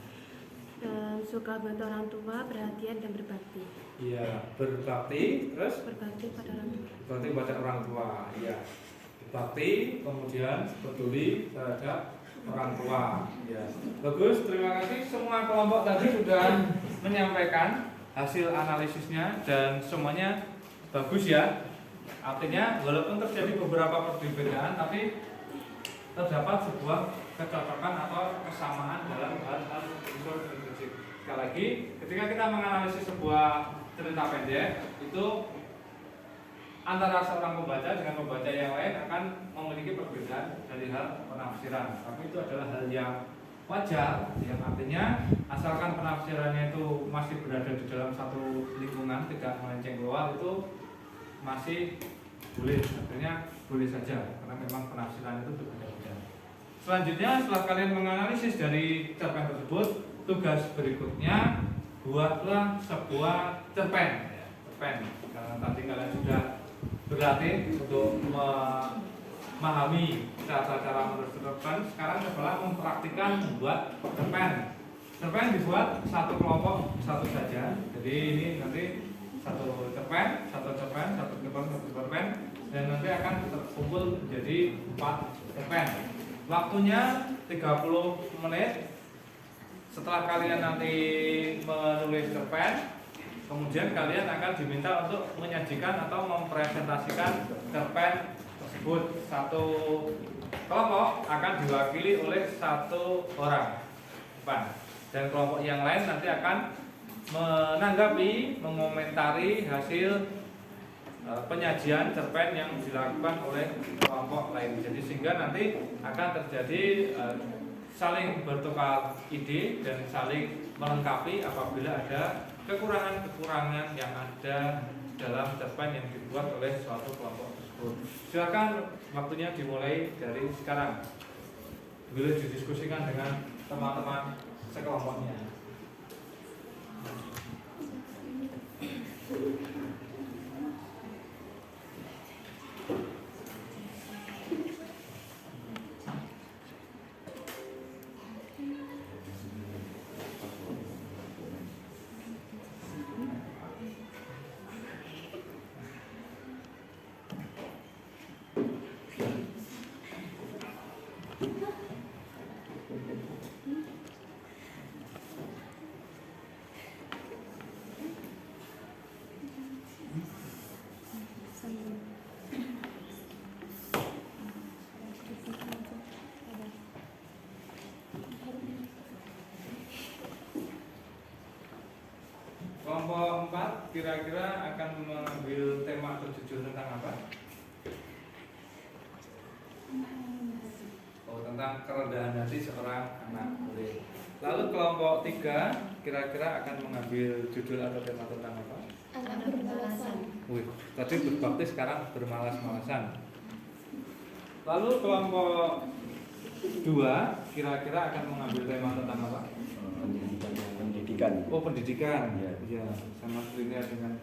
Suka bantu orang tua, perhatian dan berbakti. Iya, berbakti, terus Berbakti pada orang tua. berbakti pada orang tua. Iya, berbakti, kemudian peduli terhadap orang tua. Ya, bagus. Terima kasih. Semua kelompok tadi sudah menyampaikan hasil analisisnya dan semuanya bagus ya. Artinya walaupun terjadi beberapa perbedaan, tapi terdapat sebuah kecocokan atau kesamaan dalam hal-hal unsur intrinsik. Sekali lagi, ketika kita menganalisis sebuah cerita pendek, itu antara seorang pembaca dengan pembaca yang lain akan memiliki perbedaan dari hal penafsiran. Tapi itu adalah hal yang wajar, yang artinya asalkan penafsirannya itu masih berada di dalam satu lingkungan, tidak melenceng keluar, itu masih boleh, artinya boleh saja, karena memang penafsiran itu berbeda-beda. Selanjutnya, setelah kalian menganalisis dari cerpen tersebut, tugas berikutnya buatlah sebuah cerpen. Cerpen, karena tadi kalian sudah berlatih untuk memahami cara-cara menulis cerpen. Sekarang cobalah mempraktikkan membuat cerpen. Cerpen dibuat satu kelompok satu saja. Jadi ini nanti satu cerpen, dan nanti akan terkumpul menjadi 4 cerpen. Waktunya 30 menit. Setelah kalian nanti menulis cerpen, kemudian kalian akan diminta untuk menyajikan atau mempresentasikan cerpen tersebut. Satu kelompok akan diwakili oleh 1 orang, dan kelompok yang lain nanti akan menanggapi, mengomentari hasil penyajian cerpen yang dilakukan oleh kelompok lain. Jadi sehingga nanti akan terjadi saling bertukar ide dan saling melengkapi apabila ada kekurangan-kekurangan yang ada dalam cerpen yang dibuat oleh suatu kelompok tersebut. Silakan, waktunya dimulai dari sekarang. Boleh didiskusikan dengan teman-teman sekelompoknya. Kelompok 4 kira-kira akan mengambil tema atau judul tentang apa? Oh, tentang kerendahan hati seorang anak. Boleh. Lalu kelompok 3 kira-kira akan mengambil judul atau tema tentang apa? Anak bermalasan. Wih, tadi berbakti, sekarang bermalas-malasan. Lalu kelompok 2 kira-kira akan mengambil tema tentang apa? Pendidikan. Oh, pendidikan. Ya. Ya, sama linear dengan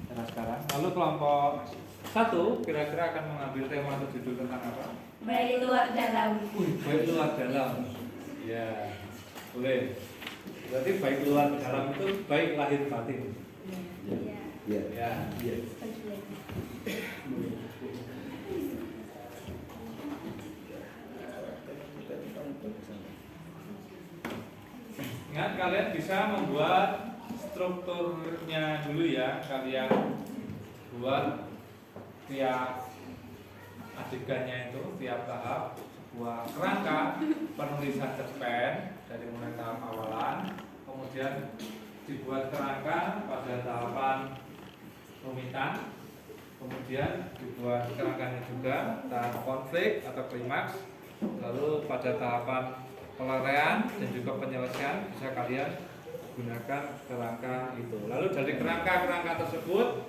era sekarang. Lalu kelompok 1 kira-kira akan mengambil tema atau judul tentang apa? Baik luar dalam. Baik luar dalam. Ya, boleh. Berarti baik luar dalam itu baik lahir batin. Ya. Ya, iya. Ingat, kalian bisa membuat strukturnya dulu ya. Kalian buat tiap adegannya itu, tiap tahap sebuah kerangka penulisan cerpen dari mulai tahap awalan, kemudian dibuat kerangka pada tahapan rumitan, kemudian dibuat kerangkanya juga tahap konflik atau klimaks, lalu pada tahapan pelarian dan juga penyelesaian bisa kalian gunakan kerangka itu. Lalu dari kerangka-kerangka tersebut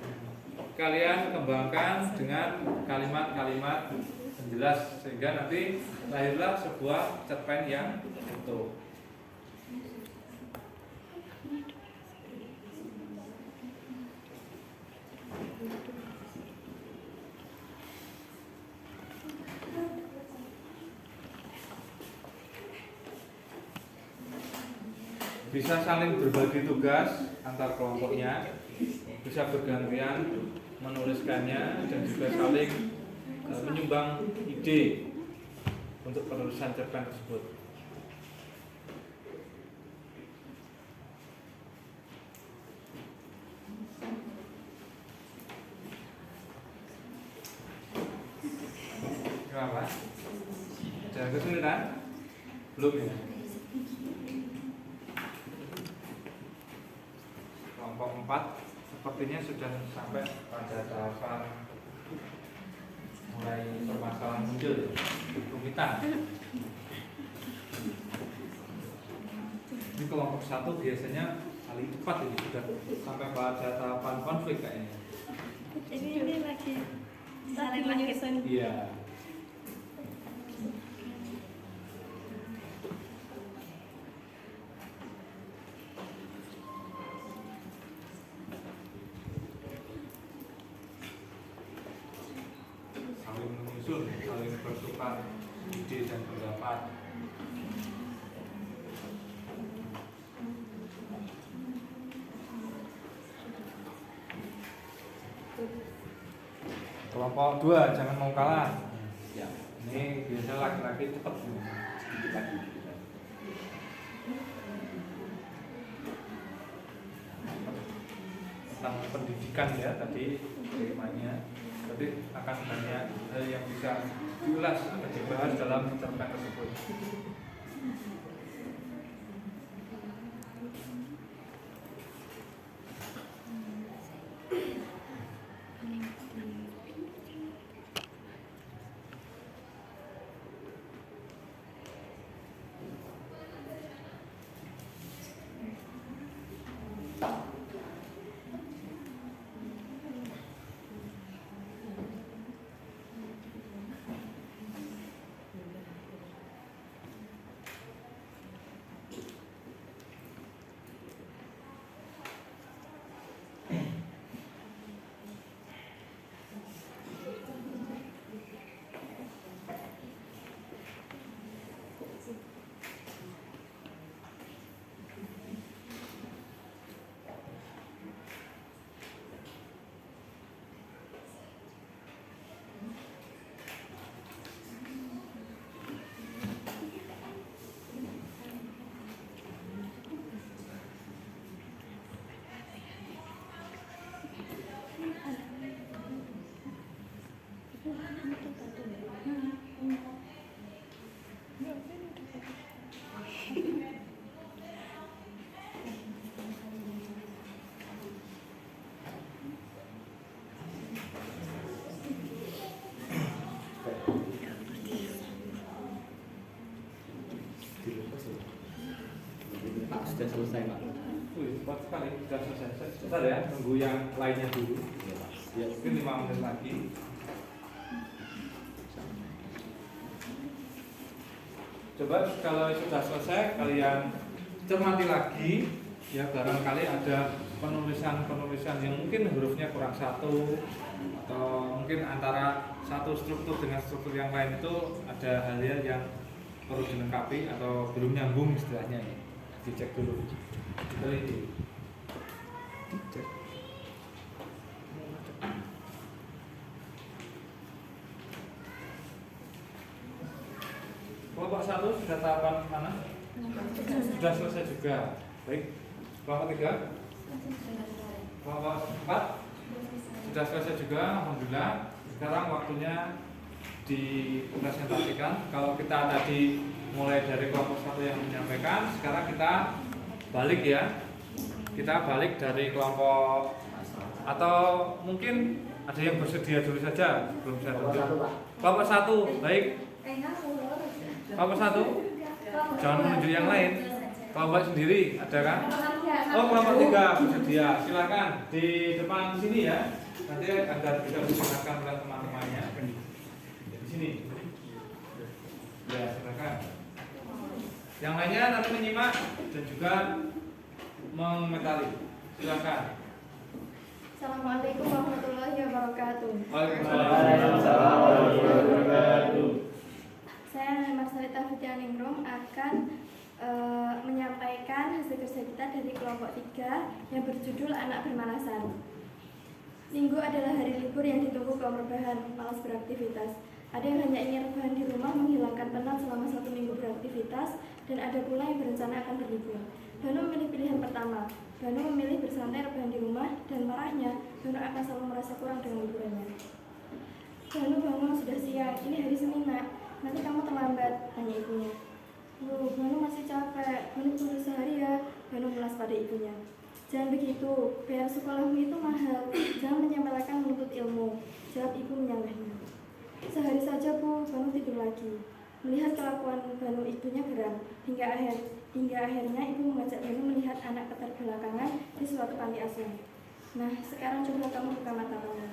kalian kembangkan dengan kalimat-kalimat penjelas sehingga nanti lahirlah sebuah cerpen yang utuh. Bisa saling berbagi tugas antar kelompoknya, bisa bergantian menuliskannya, dan juga saling menyumbang ide untuk penulisan cerpen tersebut. Kenapa? Ada kesulitan? Belum ya? Kelompok 4 sepertinya sudah sampai pada tahapan mulai permasalahan muncul, rumitan. Ini kelompok 1 biasanya paling cepat ini sudah sampai pada tahapan konflik kayaknya. Jadi ini lagi saling menyusun. Iya. Saling menyusun, saling bertukar ide dan pendapat. Kelompok 2 jangan mau kalah. Ya. Ini biasanya laki-laki cepat. Sedikit lagi. Tentang pendidikan ya tadi temanya. Jadi akan banyak hal yang bisa diulas atau dibahas dalam cerpen tersebut. sudah selesai Pak. Wih, cepat sekali, sudah selesai. Sebentar ya, tunggu yang lainnya dulu. Iya Pak. Ya, mungkin 5 menit lagi. Coba kalau sudah selesai, kalian cermati lagi. Ya, barangkali ada penulisan-penulisan yang mungkin hurufnya kurang satu, atau mungkin antara satu struktur dengan struktur yang lain itu ada hal-hal yang perlu dilengkapi atau belum nyambung istilahnya ya. Dicek dulu. Teliti. Kelompok 1 sudah tahapan mana? Sudah selesai juga. Baik. Kelompok 3? Kelompok 4? Sudah selesai juga, alhamdulillah. Sekarang waktunya dipresentasikan. Kalau kita tadi mulai dari kelompok 1 yang menyampaikan, sekarang kita balik ya. Kita balik dari kelompok, atau mungkin ada yang bersedia dulu saja, belum saya tunjuk. Kelompok 1, baik. Kelompok 1, jangan menunjuk yang lain. Kelompok sendiri ada kan? Oh, kelompok 3 bersedia. Silakan di depan sini ya. Nanti agar bisa digunakan oleh teman-temannya. Di sini. Ya, silakan. Yang lainnya nanti menyimak dan juga mengomentari. Silakan. Assalamualaikum warahmatullahi wabarakatuh. Waalaikumsalam warahmatullahi wabarakatuh. Saya Marsalita Fitianingrum akan menyampaikan hasil kerja kita dari kelompok 3 yang berjudul Anak Bermalasan. Minggu adalah hari libur yang ditunggu kaum rebahan, malas beraktivitas. Ada yang hanya ingin rebahan di rumah menghilangkan penat selama 1 minggu beraktivitas, dan ada pula yang berencana akan berlibur. Banu memilih pilihan pertama. Banu memilih bersantai rebahan di rumah, dan marahnya Banu akan selalu merasa kurang dengan liburannya. Banu bangun, sudah siang, ini hari Senin nak. Nanti kamu terlambat, tanya ibunya. Loh, Banu masih capek, Banu baru sehari ya. Banu melas pada ibunya. Jangan begitu, bayar sekolahmu itu mahal. Jangan menyepelekan menuntut ilmu, jawab ibu menyanggahnya. Sehari saja Bu, Banu tidur lagi. Melihat kelakuan Banu ibunya geram, hingga akhirnya ibu mengajak Banu melihat anak keterbelakangan di suatu panti asuhan. Nah, sekarang coba kamu buka mata kamu.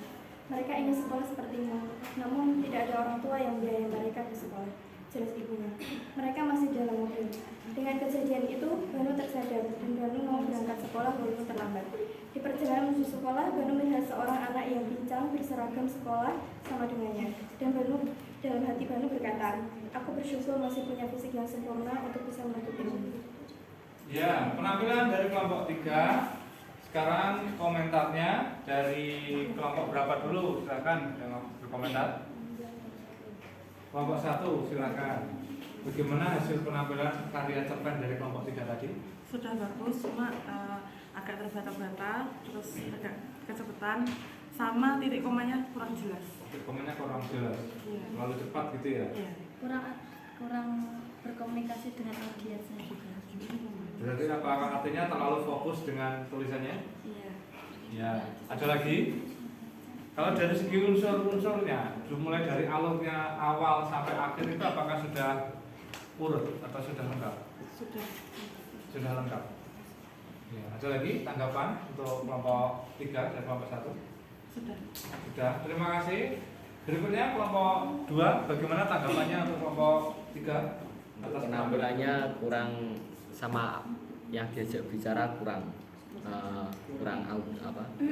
Mereka ingin sekolah sepertimu, namun tidak ada orang tua yang membiayai mereka ke sekolah, jelas ibunya. Mereka masih dalam mobil. Dengan kejadian itu, Banu tersadar dan Banu mau berangkat sekolah walaupun terlambat. Di perjalanan menuju sekolah, Banu melihat seorang anak yang pincang berseragam sekolah sama dengannya. Dan dalam hati Banu berkata, aku bersyukur masih punya fisik yang sempurna untuk bisa menuntut ilmu. Ya, penampilan dari kelompok 3. Sekarang komentarnya dari kelompok berapa dulu? Silakan yang berkomentar. Kelompok 1, silakan. Bagaimana hasil penampilan karya cerpen dari kelompok 3 tadi? Sudah bagus, cuma agak terbata-bata, terus agak kecepatan, sama titik komanya kurang jelas. Titik komanya kurang jelas, Iya. terlalu cepat gitu ya? Iya. kurang berkomunikasi dengan audiensnya juga. Berarti apa artinya terlalu fokus dengan tulisannya? Iya. Ya, ada lagi? Kalau dari segi unsur-unsurnya, mulai dari alurnya awal sampai akhir itu apakah sudah urut atau sudah lengkap? Sudah lengkap. Ya, ada lagi tanggapan untuk kelompok 3 dan kelompok 1? Sudah. Terima kasih. Berikutnya kelompok 2, bagaimana tanggapannya untuk kelompok 3 atas Penampilannya kurang, sama yang diajak bicara kurang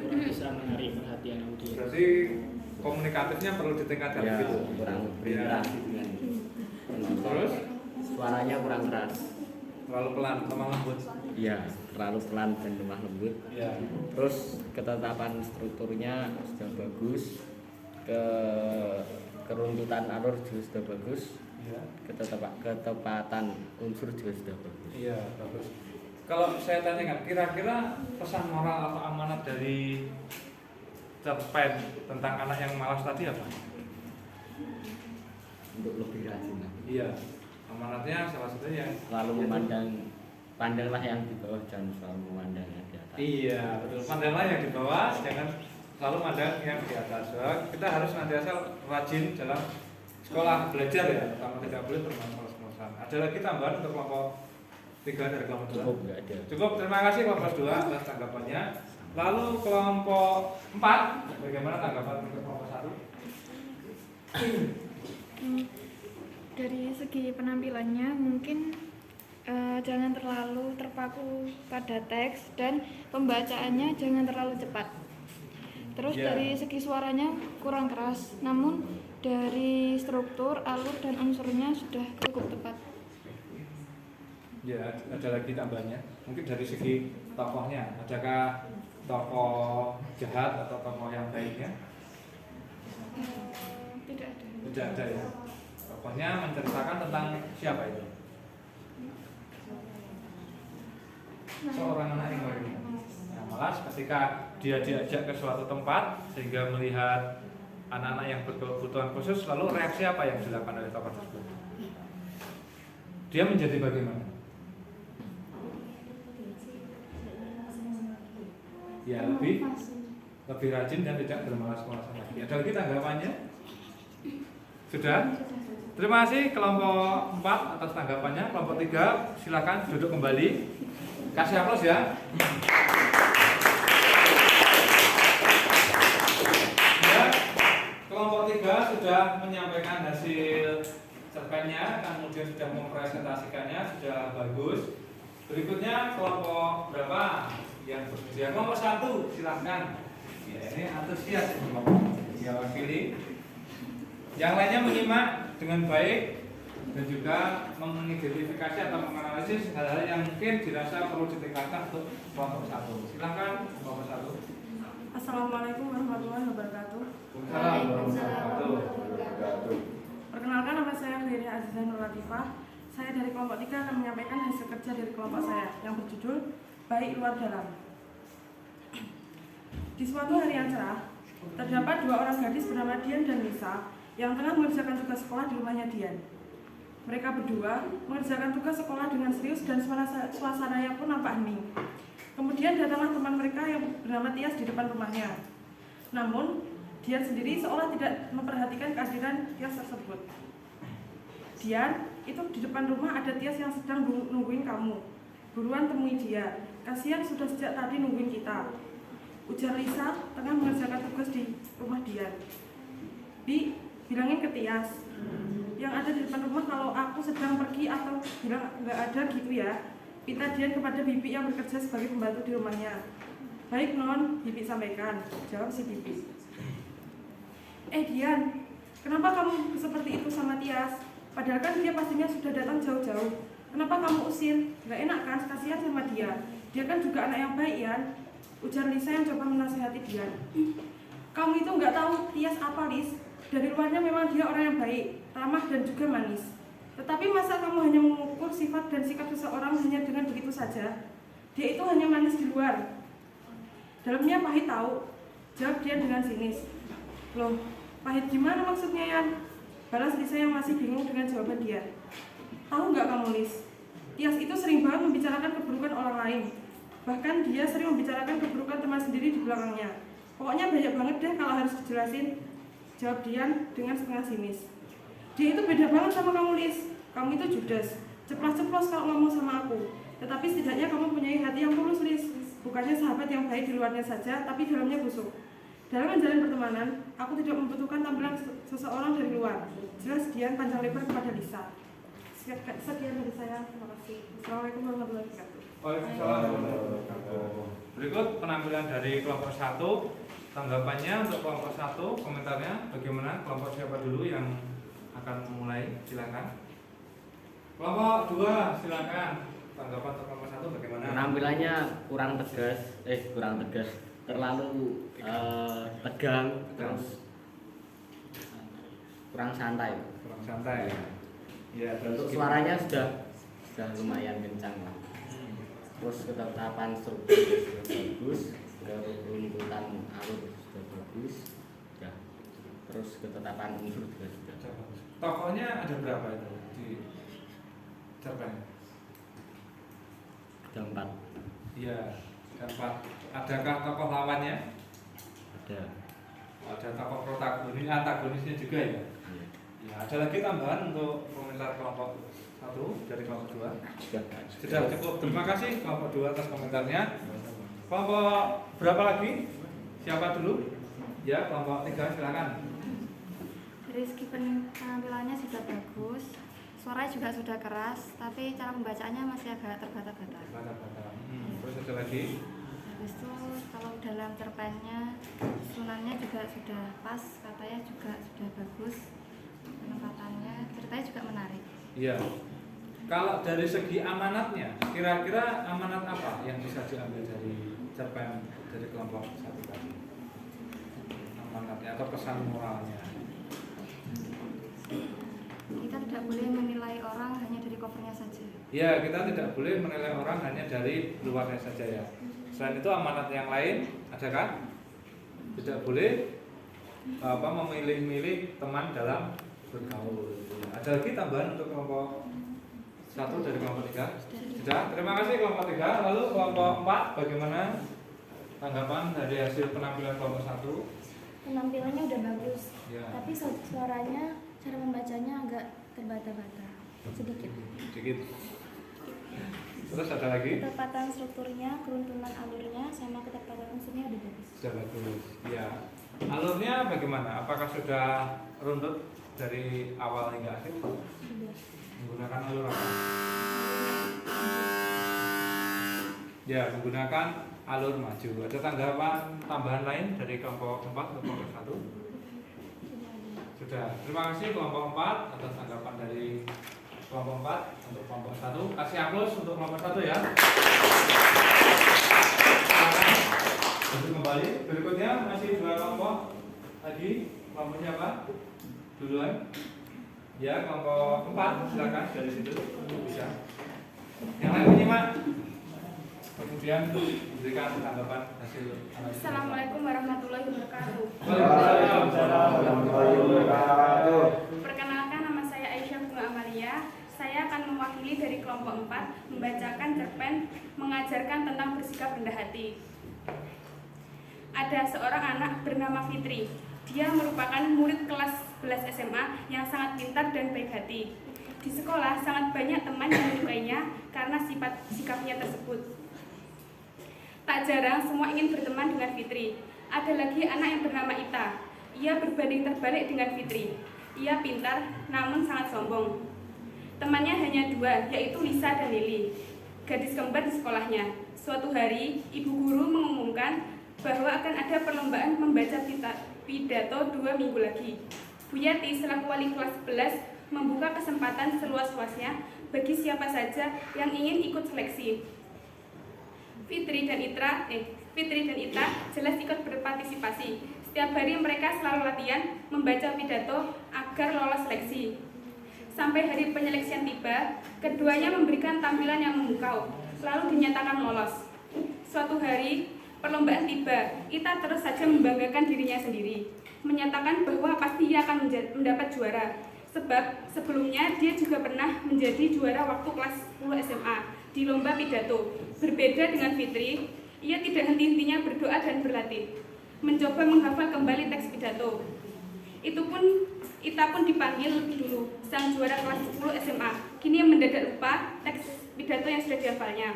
bisa menarik perhatian audiens. Berarti komunikatifnya perlu ditingkatkan ya, gitu. kurang berinteraksi dengan penonton. Terus Suaranya kurang keras. terlalu pelan, lemah lembut. Iya, terlalu pelan dan lemah lembut. Ya. Terus ketetapan strukturnya sudah bagus, keruntutan alur juga sudah bagus, Iya. ketepatan unsur juga sudah bagus. Iya, bagus. Kalau saya tanyakan, kira-kira pesan moral atau amanat dari cerpen tentang anak yang malas tadi apa? Untuk lebih rajin lagi. Iya. Amanatnya salah satunya Selalu pandanglah yang di bawah, jangan selalu memandang yang di atas. Iya, betul. Pandanglah yang di bawah, jangan selalu pandang yang di atas. Kita harus senantiasa rajin dalam sekolah belajar ya, pertama tidak boleh bermalas-malasan. Ada lagi tambahan untuk kelompok 3 dari kelompok 2. Cukup, nggak ada. Cukup, terima kasih kelompok 2 atas tanggapannya. Lalu kelompok 4, bagaimana tanggapan untuk kelompok 1? Dari segi penampilannya mungkin jangan terlalu terpaku pada teks dan pembacaannya jangan terlalu cepat. Terus dari segi suaranya kurang keras, namun dari struktur, alur dan unsurnya sudah cukup tepat. Ya, ada lagi tambahnya. Mungkin dari segi tokohnya, adakah tokoh jahat atau tokoh yang baiknya? Tidak ada. Tidak ada ya. Tokohnya menceritakan tentang siapa itu? Seorang anak yang baik. Nah, malas ketika dia diajak ke suatu tempat sehingga melihat anak-anak yang berkebutuhan khusus, lalu reaksi apa yang dilakukan oleh tokoh tersebut? Dia menjadi bagaimana? Ya, lebih rajin dan tidak bermalas-malasan lagi. Ada lagi tanggapannya? Sudah? Terima kasih kelompok 4 atas tanggapannya. Kelompok 3 silakan duduk kembali. Kasih aplaus ya. Ya, kelompok 3 sudah menyampaikan hasil cerpennya, kemudian sudah mempresentasikannya, sudah bagus. Berikutnya kelompok berapa yang bersedia? Kelompok 1 silakan. Ya, ini antusias ini ya wakili. Yang lainnya menyimak dengan baik dan juga mengidentifikasi atau menganalisis hal-hal yang mungkin dirasa perlu ditingkatkan untuk kelompok 1. Silakan kelompok 1. Assalamualaikum warahmatullahi wabarakatuh. Waalaikumsalam. Perkenalkan, nama saya Fahriya Azizah Nur Latifah. Saya dari kelompok 3 akan menyampaikan hasil kerja dari kelompok saya yang berjudul Baik Luar Dalam. Di suatu hari yang cerah, terdapat 2 orang gadis bernama Dian dan Lisa yang tengah mengerjakan tugas sekolah di rumahnya Dian. Mereka berdua mengerjakan tugas sekolah dengan serius dan suasananya pun nampak hening. Kemudian datanglah teman mereka yang bernama Tias di depan rumahnya. Namun, Dian sendiri seolah tidak memperhatikan kehadiran Tias tersebut. Dian, itu di depan rumah ada Tias yang sedang nungguin kamu. Buruan temui dia, kasihan sudah sejak tadi nungguin kita. Ujar Lisa tengah mengerjakan tugas di rumah Dian. Bi, bilangin ke Tias yang ada di depan rumah kalau aku sedang pergi atau bilang nggak ada gitu ya. Pinta Dian kepada Bibi yang bekerja sebagai pembantu di rumahnya. Baik non, Bibi sampaikan, jawab si Bibi. Dian, kenapa kamu seperti itu sama Tias? Padahal kan dia pastinya sudah datang jauh-jauh. Kenapa kamu usir? Nggak enak kan, kasihan sama dia. Dia kan juga anak yang baik ya. Ujar Lisa yang coba menasihati Dian. Kamu itu nggak tahu Tias apa, Lis? Dari luarnya memang dia orang yang baik, ramah dan juga manis. Tetapi masa kamu hanya mengukur sifat dan sikap seseorang hanya dengan begitu saja? Dia itu hanya manis di luar, dalamnya pahit tahu. Jawab Dian dengan sinis. Loh, pahit gimana maksudnya, Yan? Balas Lisa yang masih bingung dengan jawaban Dian. Tahu nggak kamu, Lis? Tias itu sering banget membicarakan keburukan orang lain. Bahkan dia sering membicarakan keburukan teman sendiri di belakangnya. Pokoknya banyak banget deh kalau harus dijelasin. Jawab Dian dengan setengah sinis. Dia itu beda banget sama kamu, Lis. Kamu itu judes, ceplos-ceplos kalau ngomong sama aku. Tetapi setidaknya kamu punya hati yang tulus, Lis. Bukannya sahabat yang baik di luarnya saja, tapi dalamnya busuk. Dalam menjalin pertemanan, aku tidak membutuhkan tampilan seseorang dari luar. Jelas Dian panjang lebar kepada Lisa. Sekian dari saya, terima kasih. Assalamualaikum warahmatullahi wabarakatuh. Waalaikumsalam warahmatullahi wabarakatuh. Berikut penampilan dari kelompok 1. Tanggapannya untuk kelompok 1, komentarnya bagaimana? Kelompok siapa dulu yang akan memulai? Silakan. Kelompok 2, silakan. Tanggapan untuk kelompok 1 bagaimana? Penampilannya kurang tegas, terlalu tegang, terus kurang santai. Kurang santai. Ya, untuk suaranya sudah lumayan kencang lah. Terus ketetapan struktur sudah bagus, keruntutan alur sudah bagus, ya. Terus ketetapan unsur juga sudah. Tokohnya ada berapa itu di cerpen? Ada 4. Iya, ada 4. Adakah tokoh lawannya? Ada. Ada tokoh protagonis, antagonisnya juga ya? Iya. Ya, ada lagi tambahan untuk komentar kelompok 1 dari kelompok 2? Sudah. Sudah cukup. Terima kasih kelompok 2 atas komentarnya. Kelompok berapa lagi? Siapa dulu? Ya, kelompok 3 silakan. Dari segi penampilannya sudah bagus, suaranya juga sudah keras, tapi cara membacaannya masih agak terbata-bata. Terus ada lagi? Habis itu kalau dalam cerpennya, sunannya juga sudah pas, katanya juga sudah bagus, penempatannya, ceritanya juga menarik. Iya. Kalau dari segi amanatnya, kira-kira amanat apa yang bisa diambil dari cerpen dari kelompok 1 tadi? Amanatnya atau pesan moralnya? Kita tidak boleh menilai orang hanya dari covernya saja. Ya, kita tidak boleh menilai orang hanya dari luarnya saja ya. Selain itu amanat yang lain ada kan? Tidak boleh memilih-milih teman dalam bergaul. Ada lagi tambahan untuk kelompok 1 dari kelompok 3? Sudah. Terima kasih kelompok 3. Lalu kelompok 4 bagaimana tanggapan dari hasil penampilan kelompok 1? Penampilannya udah bagus, Ya. tapi suaranya, cara membacanya agak terbata-bata, sedikit. Terus ada lagi? Ketepatan strukturnya, keruntunan alurnya, sama ketepatan unsurnya udah bagus. Sudah bagus. Ya. Alurnya bagaimana? Apakah sudah runtut dari awal hingga akhir? Udah. Menggunakan alur apa? Ya, menggunakan alur maju. Ada tanggapan tambahan lain dari kelompok 4 ke kelompok 1? Sudah. Terima kasih kelompok 4 atas tanggapan dari kelompok 4 untuk kelompok 1. Kasih aplaus untuk kelompok 1 ya. Lanjut kembali. Berikutnya masih 2 kelompok lagi. Kelompoknya apa? Duluan. Ya, kelompok 4 silakan dari situ bisa. Yang lain menyimak. Kemudian berikan tanggapan hasil analisis. Assalamualaikum warahmatullahi wabarakatuh. Waalaikumsalam warahmatullahi wabarakatuh. Perkenalkan, nama saya Aisyah Bunga Amalia. Saya akan mewakili dari kelompok 4 membacakan cerpen mengajarkan tentang bersikap rendah hati. Ada seorang anak bernama Fitri. Dia merupakan murid kelas 11 SMA yang sangat pintar dan baik hati. Di sekolah sangat banyak teman yang menyukainya karena sikapnya tersebut. Tak jarang semua ingin berteman dengan Fitri. Ada lagi anak yang bernama Ita. Ia berbanding terbalik dengan Fitri. Ia pintar namun sangat sombong. Temannya hanya 2, yaitu Lisa dan Lili, gadis kembar di sekolahnya. Suatu hari, ibu guru mengumumkan bahwa akan ada perlombaan membaca pidato 2 minggu lagi. Bu Yati selaku wali kelas 11 membuka kesempatan seluas-luasnya bagi siapa saja yang ingin ikut seleksi. Fitri dan Ita jelas ikut berpartisipasi. Setiap hari mereka selalu latihan membaca pidato agar lolos seleksi. Sampai hari penyeleksian tiba, keduanya memberikan tampilan yang memukau, lalu dinyatakan lolos. Suatu hari, perlombaan tiba. Ita terus saja membanggakan dirinya sendiri, menyatakan bahwa pasti ia akan mendapat juara. Sebab sebelumnya dia juga pernah menjadi juara waktu kelas 10 SMA di lomba pidato. Berbeda dengan Fitri, ia tidak henti-hentinya berdoa dan berlatih, mencoba menghafal kembali teks pidato. Ita pun dipanggil dulu, sang juara kelas 10 SMA. Kini mendadak lupa teks pidato yang sudah dihafalnya.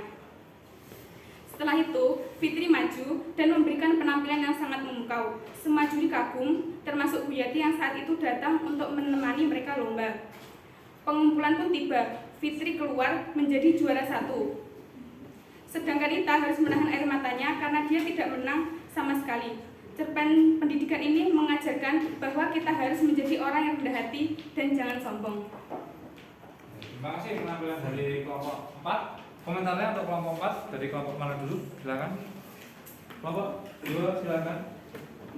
Setelah itu, Fitri maju dan memberikan penampilan yang sangat memukau. Semua juri kagum, termasuk Bu Yati yang saat itu datang untuk menemani mereka lomba. Pengumpulan pun tiba. Fitri keluar menjadi juara 1. Sedangkan Ita harus menahan air matanya karena dia tidak menang sama sekali. Cerpen pendidikan ini mengajarkan bahwa kita harus menjadi orang yang rendah hati dan jangan sombong. Terima kasih penampilan dari kelompok 4. Komentarnya untuk kelompok 4 dari kelompok mana dulu? Silakan. Kelompok 2 silakan.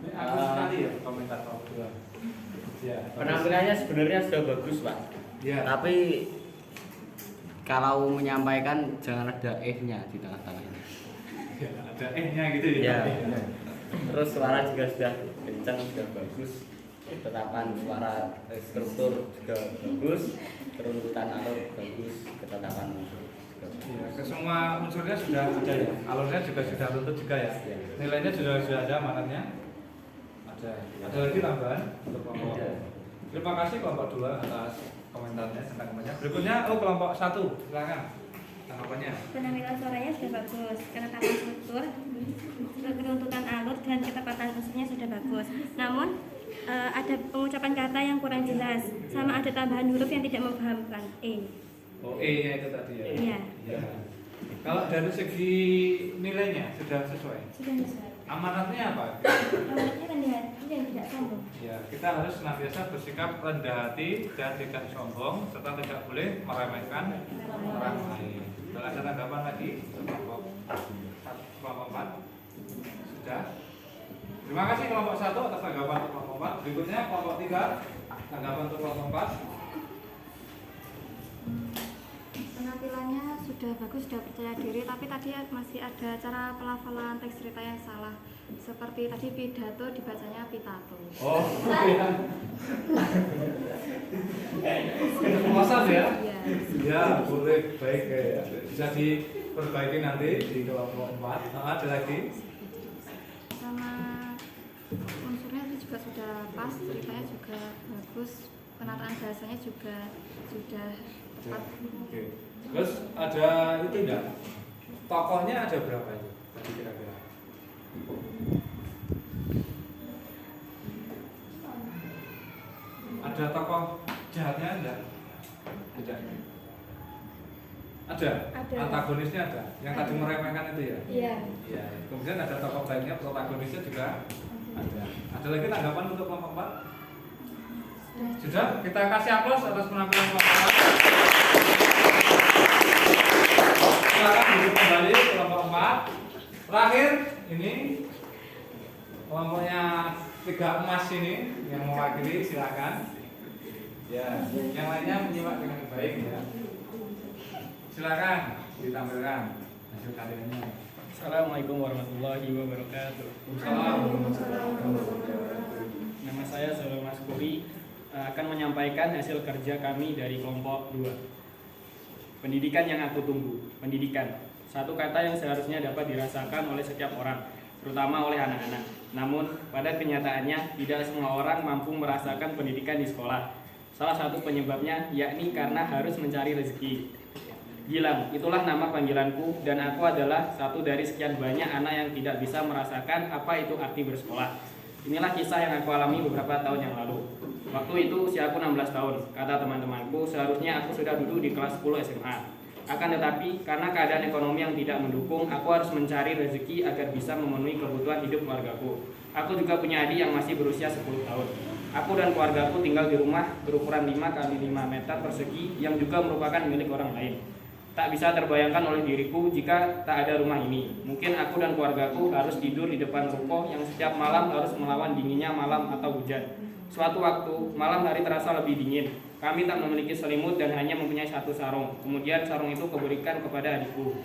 Ini aku tadi ya komentar kelompok 2. Ya. Penampilannya sebenarnya sudah bagus, Pak. Ya. Tapi kalau menyampaikan jangan ada nya di tengah-tengahnya. Ya, ada nya gitu ya. Ya. Terus suara juga sudah kencang, sudah bagus. Tetapan suara struktur juga bagus, keruntutan alur bagus, ketetapan unsur juga bagus. Ya, ke semua unsurnya sudah ada ya. Alurnya juga sudah runtut juga ya. Nilainya sudah ada manatnya. Ada lagi tambahan untuk kelompok Terima kasih kelompok 2 atas komentarnya tentang komentarnya. Berikutnya kelompok 1, silakan tanggapannya. Penampilan suaranya sudah bagus, keretakan struktur, keruntutan alur dan ketepatan unsurnya sudah bagus. Namun ada pengucapan kata yang kurang jelas, sama ada tambahan huruf yang tidak memfahamkan. Oh, E-nya itu tadi ya. Iya. Ya. Kalau dari segi nilainya sudah sesuai. Sudah sesuai. Amanatnya apa? Amanatnya rendah hati dan tidak sombong. Ya, kita harus senantiasa bersikap rendah hati dan tidak sombong serta tidak boleh meremehkan orang lain. Kalau ada tanggapan lagi kelompok 4? Sudah. Terima kasih kelompok 1 atas tanggapan untuk kelompok 4. Berikutnya kelompok 3, tanggapan untuk kelompok 4. Penampilannya sudah bagus, sudah percaya diri, tapi tadi masih ada cara pelafalan teks cerita yang salah. Seperti tadi pidato dibacanya pitato. Oh, iya. Kepuasan ya? Iya. Ya, boleh, baik ya. Bisa diperbaiki nanti di kelompok 4. Ada lagi? Sama unsurnya itu juga sudah pas, ceritanya juga bagus, penataan bahasanya juga sudah tepat. Oke. Terus ada itu enggak? Tokohnya ada berapa itu? Tadi kira-kira. Ada tokoh jahatnya enggak? Tidak. Ada. Antagonisnya ada. Yang tadi meremehkan itu ya? Iya. Iya. Kemudian ada tokoh baiknya, protagonisnya juga ada. Ada lagi tanggapan untuk kelompok 4? Sudah, kita kasih aplaus atas penampilan kelompok 4. Silakan duduk kembali kelompok 4. Terakhir ini kelompoknya 3 emas ini yang mewakili, silakan. Ya, yang lainnya menyimak dengan baik ya. Silakan ditampilkan hasil karyanya. Assalamualaikum warahmatullahi wabarakatuh. Nama saya Saudara Mas Puri, akan menyampaikan hasil kerja kami dari kelompok 2. Pendidikan yang aku tunggu. Pendidikan, satu kata yang seharusnya dapat dirasakan oleh setiap orang, terutama oleh anak-anak. Namun, pada kenyataannya tidak semua orang mampu merasakan pendidikan di sekolah. Salah satu penyebabnya yakni karena harus mencari rezeki. Gilang, itulah nama panggilanku, dan aku adalah satu dari sekian banyak anak yang tidak bisa merasakan apa itu arti bersekolah. Inilah kisah yang aku alami beberapa tahun yang lalu. Waktu itu usiaku 16 tahun, kata teman-temanku, seharusnya aku sudah duduk di kelas 10 SMA. Akan tetapi, karena keadaan ekonomi yang tidak mendukung, aku harus mencari rezeki agar bisa memenuhi kebutuhan hidup keluargaku. Aku juga punya adik yang masih berusia 10 tahun. Aku dan keluargaku tinggal di rumah berukuran 5 x 5 meter persegi yang juga merupakan milik orang lain. Tak bisa terbayangkan oleh diriku jika tak ada rumah ini. Mungkin aku dan keluargaku harus tidur di depan ruko yang setiap malam harus melawan dinginnya malam atau hujan. Suatu waktu, malam hari terasa lebih dingin. Kami tak memiliki selimut dan hanya mempunyai satu sarung. Kemudian sarung itu kuberikan kepada adikku.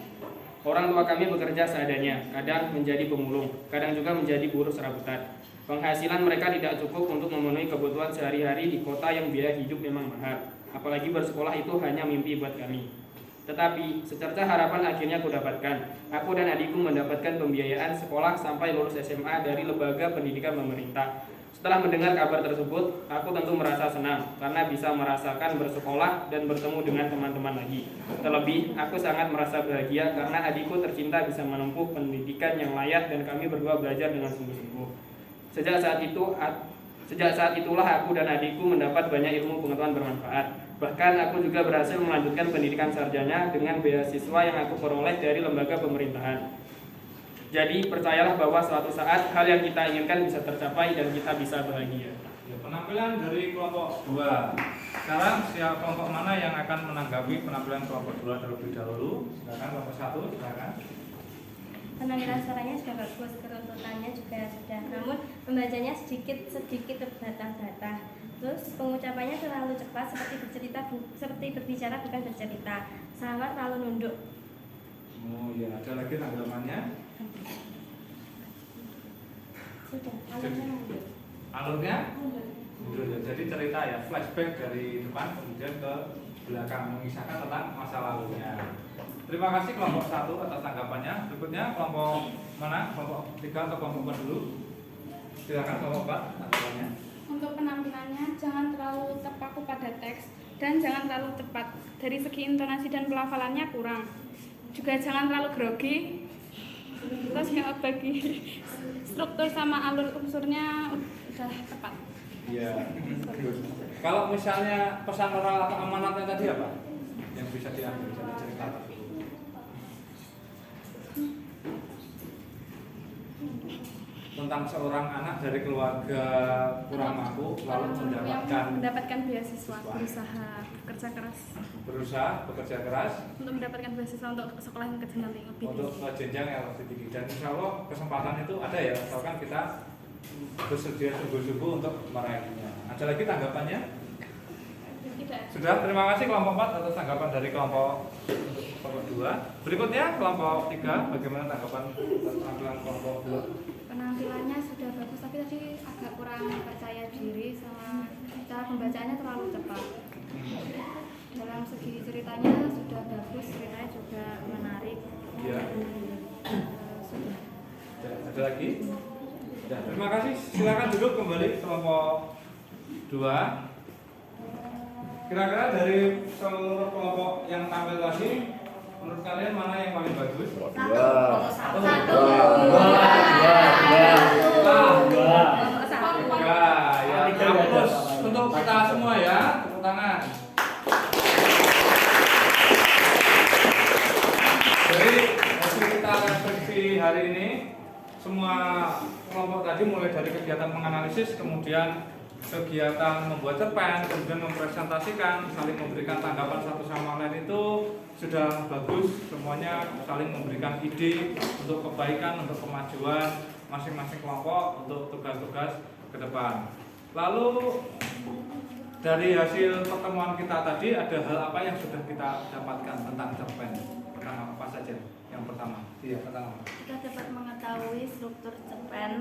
Orang tua kami bekerja seadanya, kadang menjadi pemulung, kadang juga menjadi buruh serabutan. Penghasilan mereka tidak cukup untuk memenuhi kebutuhan sehari-hari di kota yang biaya hidup memang mahal. Apalagi bersekolah itu hanya mimpi buat kami. Tetapi, secerca harapan akhirnya kudapatkan. Aku dan adikku mendapatkan pembiayaan sekolah sampai lulus SMA dari lembaga pendidikan pemerintah. Setelah mendengar kabar tersebut, aku tentu merasa senang karena bisa merasakan bersekolah dan bertemu dengan teman-teman lagi. Terlebih, aku sangat merasa bahagia karena adikku tercinta bisa menempuh pendidikan yang layak dan kami berdua belajar dengan sungguh-sungguh. Sejak saat itulah aku dan adikku mendapat banyak ilmu pengetahuan bermanfaat. Bahkan aku juga berhasil melanjutkan pendidikan sarjana dengan beasiswa yang aku peroleh dari lembaga pemerintahan. Jadi percayalah bahwa suatu saat hal yang kita inginkan bisa tercapai dan kita bisa bahagia. Ya, penampilan dari kelompok 2. Sekarang siapa kelompok mana yang akan menanggapi penampilan kelompok 2 terlebih dahulu? Silakan kelompok 1, silakan. Penampilan suaranya sudah bagus, keruntutannya juga sudah, namun membacanya sedikit terbata-bata. Terus pengucapannya terlalu cepat, seperti berbicara bukan bercerita. Sama terlalu nunduk. Oh ya, ada lagi tanggapannya? Sudah, alurnya nunduk. Alurnya? Nunduk. Jadi cerita ya, flashback dari depan kemudian ke belakang, mengisahkan tentang masa lalunya. Terima kasih kelompok 1 atas tanggapannya. Berikutnya kelompok mana? Kelompok 3 atau kelompok 4 dulu? Silakan kelompok 4 tanggapannya. Untuk penampilannya, jangan terlalu terpaku pada teks dan jangan terlalu cepat. Dari segi intonasi dan pelafalannya kurang. Juga jangan terlalu grogi. Terus nggak bagi struktur sama alur unsurnya udah tepat. Iya. Kalau misalnya pesan moral atau amanatnya tadi apa? Yang bisa diambil dari cerita tersebut. Tentang seorang anak dari keluarga kurang mampu lalu mendapatkan beasiswa, bekerja keras untuk mendapatkan beasiswa untuk sekolah yang jenjang lebih tinggi. Untuk jenjang yang lebih tinggi, dan insya Allah kesempatan itu ada ya, asalkan kita bersedia sungguh-sungguh untuk meraihnya. Ada lagi tanggapannya? Tidak. Sudah, terima kasih kelompok 4 atas tanggapan dari kelompok 2. Berikutnya kelompok 3, bagaimana tanggapan tampilan kelompok 2? Penampilannya sudah bagus, tapi tadi agak kurang percaya diri sama cara pembacaannya terlalu cepat. Dalam segi ceritanya sudah bagus, ceritanya juga menarik. Iya. Sudah. Ada lagi? Ya, terima kasih. Silakan duduk kembali kelompok 2. Kira-kira dari seluruh kelompok yang tampil tadi, menurut kalian mana yang paling bagus? Ya, aplaus untuk kita semua ya, tepuk tangan. Jadi hasil kita refleksi hari ini, semua kelompok tadi mulai dari kegiatan menganalisis, kemudian kegiatan membuat cerpen, kemudian mempresentasikan, saling memberikan tanggapan satu sama lain itu sudah bagus. Semuanya saling memberikan ide untuk kebaikan, untuk kemajuan masing-masing kelompok untuk tugas-tugas ke depan. Lalu dari hasil pertemuan kita tadi, ada hal apa yang sudah kita dapatkan tentang cerpen? Pertama apa saja? Yang pertama, iya pertama. Kita dapat mengetahui struktur cerpen,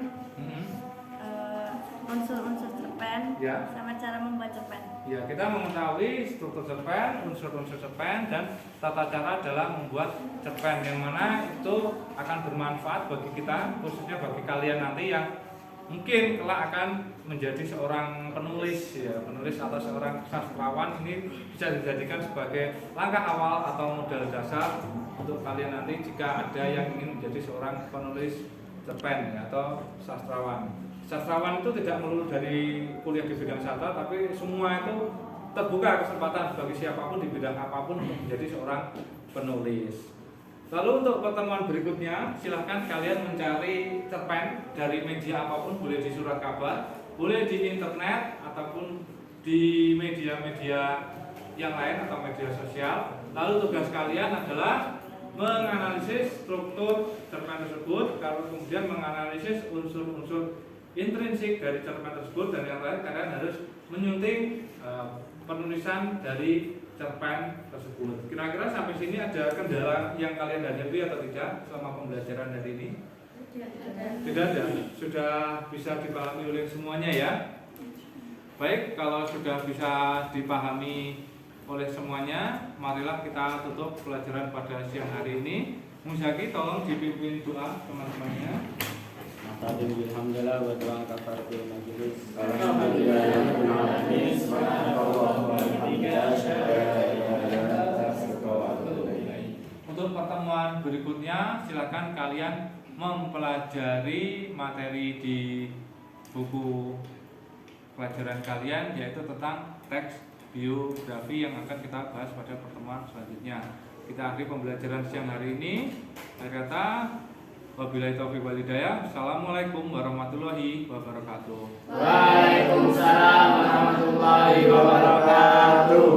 unsur-unsur cerpen, ya, sama cara membuat cerpen. Ya, kita mengetahui struktur cerpen, unsur-unsur cerpen, dan tata cara dalam membuat cerpen, yang mana itu akan bermanfaat bagi kita, khususnya bagi kalian nanti yang mungkin kelak akan menjadi seorang penulis, ya, penulis atau seorang sastrawan. Ini bisa dijadikan sebagai langkah awal atau modal dasar untuk kalian nanti jika ada yang ingin menjadi seorang penulis cerpen, ya, atau sastrawan. Sastrawan itu tidak melulu dari kuliah di bidang sastra, tapi semua itu terbuka kesempatan bagi siapapun di bidang apapun untuk menjadi seorang penulis. Lalu untuk pertemuan berikutnya, silahkan kalian mencari cerpen dari media apapun, boleh di surat kabar, boleh di internet, ataupun di media-media yang lain atau media sosial. Lalu tugas kalian adalah menganalisis struktur cerpen tersebut, kemudian menganalisis unsur-unsur intrinsik dari cerpen tersebut, dan yang lain kalian harus menyunting penulisan dari cerpen tersebut. Kira-kira sampai sini ada kendala yang kalian hadapi atau tidak selama pembelajaran hari ini? Tidak ada. Sudah bisa dipahami oleh semuanya ya. Baik, kalau sudah bisa dipahami oleh semuanya, marilah kita tutup pelajaran pada siang hari ini. Muzaki tolong dipimpin doa teman-temannya. Alhamdulillah wa doa kafaratul majelis. Untuk pertemuan berikutnya, silakan kalian mempelajari materi di buku pelajaran kalian, yaitu tentang teks biografi yang akan kita bahas pada pertemuan selanjutnya. Kita akhiri pembelajaran siang hari ini. Saya kata wabillahi taufiq wal hidayah. Assalamualaikum warahmatullahi wabarakatuh. Waalaikumsalam warahmatullahi wabarakatuh.